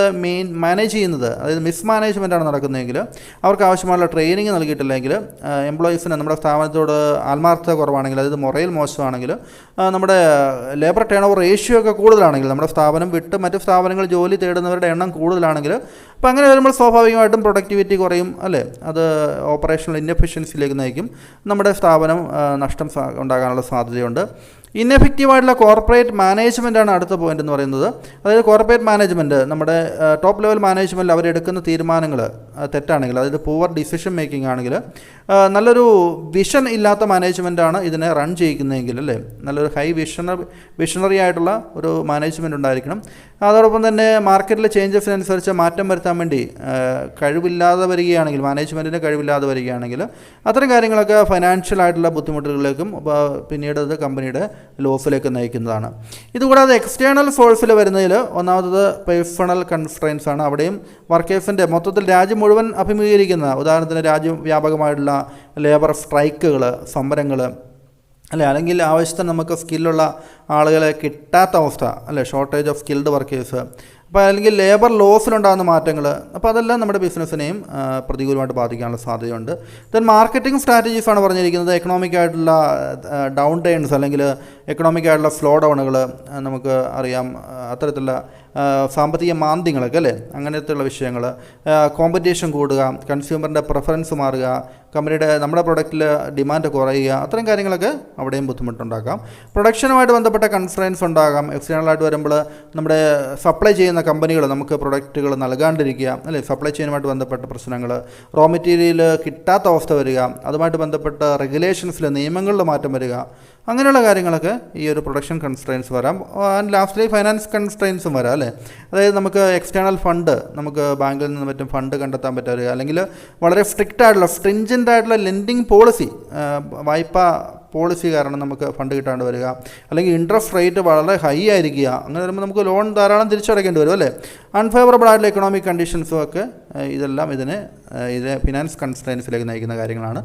മാനേജ് ചെയ്യുന്നത്, അതായത് മിസ്മാനേജ്മെൻ്റ് ആണ് നടക്കുന്നതെങ്കിൽ, അവർക്ക് ആവശ്യമായുള്ള ട്രെയിനിങ് നൽകിയിട്ടില്ലെങ്കിൽ, എംപ്ലോയീസിന് നമ്മുടെ സ്ഥാപനത്തോട് ആത്മാർത്ഥത കുറവാണെങ്കിൽ, അതായത് മൊറയിൽ മോശമാണെങ്കിൽ, നമ്മുടെ ലേബർ ടേൺ ഓവർ റേഷ്യോ ഒക്കെ കൂടുതലാണെങ്കിൽ, നമ്മുടെ സ്ഥാപനം വിട്ട് മറ്റ് സ്ഥാപനങ്ങൾ ജോലി തേടുന്നവരുടെ എണ്ണം കൂടുതലാണെങ്കിൽ, അപ്പോൾ അങ്ങനെ വരുമ്പോൾ സ്വാഭാവികമായിട്ടും പ്രൊഡക്ടിവിറ്റി കുറയും, അല്ലേ, അത് ഓപ്പറേഷണൽ ഇൻഎഫിഷ്യൻസിയിലേക്ക് നയിക്കും, നമ്മുടെ സ്ഥാപനം നഷ്ടം ഉണ്ടാകാനുള്ള സാധ്യതയുണ്ട്. ഇന്നെഫക്റ്റീവായിട്ടുള്ള കോർപ്പറേറ്റ് മാനേജ്മെൻ്റ് ആണ് അടുത്ത പോയിന്റ് എന്ന് പറയുന്നത്. അതായത് കോർപ്പറേറ്റ് മാനേജ്മെൻറ്റ്, നമ്മുടെ ടോപ്പ് ലെവൽ മാനേജ്മെൻറ്റിൽ അവരെടുക്കുന്ന തീരുമാനങ്ങൾ തെറ്റാണെങ്കിൽ, അതായത് പൂവർ ഡിസിഷൻ മേക്കിംഗ് ആണെങ്കിൽ, നല്ലൊരു വിഷൻ ഇല്ലാത്ത മാനേജ്മെൻറ്റാണ് ഇതിനെ റൺ ചെയ്യിക്കുന്നതെങ്കിൽ, അല്ലേ, നല്ലൊരു ഹൈ വിഷണറി ആയിട്ടുള്ള ഒരു മാനേജ്മെൻറ്റ് ഉണ്ടായിരിക്കണം. അതോടൊപ്പം തന്നെ മാർക്കറ്റിലെ ചേഞ്ചസിനനുസരിച്ച് മാറ്റം വരുത്താൻ വേണ്ടി കഴിവില്ലാതെ വരികയാണെങ്കിൽ, മാനേജ്മെൻറ്റിന് കഴിവില്ലാതെ വരികയാണെങ്കിൽ, അത്തരം കാര്യങ്ങളൊക്കെ ഫൈനാൻഷ്യൽ ആയിട്ടുള്ള ബുദ്ധിമുട്ടുകളിലേക്കും പിന്നീട് അത് കമ്പനിയുടെ ലോസിലേക്ക് നയിക്കുന്നതാണ്. ഇതുകൂടാതെ എക്സ്റ്റേണൽ സോഴ്സിൽ വരുന്നതിൽ ഒന്നാമത് പേഴ്സണൽ കൺസ്ട്രെയിൻസ് ആണ്. അവിടെയും വർക്കേഴ്സിൻ്റെ മൊത്തത്തിൽ രാജ്യം മുഴുവൻ അഭിമുഖീകരിക്കുന്ന, ഉദാഹരണത്തിന് രാജ്യവ്യാപകമായിട്ടുള്ള ലേബർ സ്ട്രൈക്കുകൾ, സമരങ്ങൾ, അല്ലേ, അല്ലെങ്കിൽ ആവശ്യത്തിന് നമുക്ക് സ്കില്ലുള്ള ആളുകളെ കിട്ടാത്ത അവസ്ഥ, അല്ലേ, ഷോർട്ടേജ് ഓഫ് സ്കിൽഡ് വർക്കേഴ്സ്, അപ്പോൾ അല്ലെങ്കിൽ ലേബർ ലോസിലുണ്ടാകുന്ന മാറ്റങ്ങൾ, അപ്പോൾ അതെല്ലാം നമ്മുടെ ബിസിനസ്സിനെയും പ്രതികൂലമായിട്ട് ബാധിക്കാനുള്ള സാധ്യതയുണ്ട്. ദെൻ മാർക്കറ്റിംഗ് സ്ട്രാറ്റജീസാണ് പറഞ്ഞിരിക്കുന്നത്. എക്കണോമിക് ആയിട്ടുള്ള ഡൗൺ ടേൺസ് അല്ലെങ്കിൽ എക്കണോമിക് ആയിട്ടുള്ള സ്ലോ ഡൗണുകൾ നമുക്ക് അറിയാം, അത്തരത്തിലുള്ള സാമ്പത്തിക മാന്ദ്യങ്ങളൊക്കെ, അല്ലേ, അങ്ങനത്തെയുള്ള വിഷയങ്ങൾ, കോമ്പറ്റീഷൻ കൂടുക, കൺസ്യൂമറിൻ്റെ പ്രിഫറൻസ് മാറുക, നമ്മുടെ പ്രൊഡക്റ്റിൽ ഡിമാൻഡ് കുറയുക, അത്തരം കാര്യങ്ങളൊക്കെ അവിടെയും ബുദ്ധിമുട്ടുണ്ടാക്കാം. പ്രൊഡക്ഷനുമായിട്ട് ബന്ധപ്പെട്ട കൺസ്ട്രെയിൻസ് ഉണ്ടാകാം. എക്സ്റ്റേണലായിട്ട് വരുമ്പോൾ നമ്മുടെ സപ്ലൈ ചെയ്യുന്ന കമ്പനികൾ നമുക്ക് പ്രൊഡക്റ്റുകൾ നൽകാണ്ടിരിക്കുക, അല്ലേ, സപ്ലൈ ചെയിനുമായിട്ട് ബന്ധപ്പെട്ട പ്രശ്നങ്ങൾ, റോ മെറ്റീരിയൽ കിട്ടാത്ത അവസ്ഥ വരിക, അതുമായിട്ട് ബന്ധപ്പെട്ട റെഗുലേഷൻസിൽ നിയമങ്ങളിൽ മാറ്റം വരിക, അങ്ങനെയുള്ള കാര്യങ്ങളൊക്കെ ഈ ഒരു പ്രൊഡക്ഷൻ കൺസ്ട്രെയിൻസ് വരാം. ആൻഡ് ലാസ്റ്റ്ലി ഫൈനാൻസ് കൺസ്ട്രെയിൻസും വരാം, അല്ലേ. അതായത് നമുക്ക് എക്സ്റ്റേണൽ ഫണ്ട്, നമുക്ക് ബാങ്കിൽ നിന്ന് മറ്റും ഫണ്ട് കണ്ടെത്താൻ പറ്റുക, അല്ലെങ്കിൽ വളരെ സ്ട്രിക്റ്റ് ആയിട്ടുള്ള സ്ട്രിഞ്ചൻ്റ് ആയിട്ടുള്ള ലെൻഡിങ് പോളിസി, വായ്പാ പോളിസി കാരണം നമുക്ക് ഫണ്ട് കിട്ടാണ്ട് വരിക, അല്ലെങ്കിൽ ഇൻട്രസ്റ്റ് റേറ്റ് വളരെ ഹൈ ആയിരിക്കുക, അങ്ങനെ വരുമ്പോൾ നമുക്ക് ലോൺ ധാരാളം തിരിച്ചടയ്ക്കേണ്ടി വരും, അല്ലേ. അൺഫേവറബിൾ ആയിട്ടുള്ള എക്കണോമിക് കണ്ടീഷൻസും ഒക്കെ ഇതെല്ലാം ഇത് ഫിനാൻസ് കൺസ്ട്രെയിൻസിലേക്ക് നയിക്കുന്ന കാര്യങ്ങളാണ്.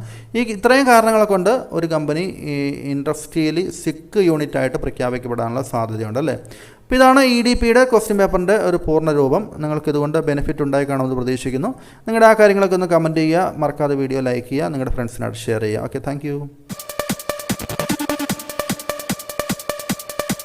ഇത്രയും കാരണങ്ങളെ കൊണ്ട് ഒരു കമ്പനി ഈ ഇൻഡസ്ട്രിയലി സിക്ക് യൂണിറ്റായിട്ട് പ്രഖ്യാപിക്കപ്പെടാനുള്ള സാധ്യതയുണ്ട്, അല്ലേ. അപ്പോൾ ഇതാണ് EDPയുടെ ക്വസ്റ്റ്യൻ പേപ്പറിൻ്റെ ഒരു പൂർണ്ണ രൂപം. നിങ്ങൾക്ക് ഇതുകൊണ്ട് ബെനിഫിറ്റ് ഉണ്ടായി കാണുമെന്ന് പ്രതീക്ഷിക്കുന്നു. നിങ്ങളുടെ ആ കാര്യങ്ങളൊക്കെ ഒന്ന് കമൻറ്റ് ചെയ്യുക, മറക്കാതെ വീഡിയോ ലൈക്ക് ചെയ്യുക, നിങ്ങളുടെ ഫ്രണ്ട്സിനായിട്ട് ഷെയർ ചെയ്യുക. Okay, thank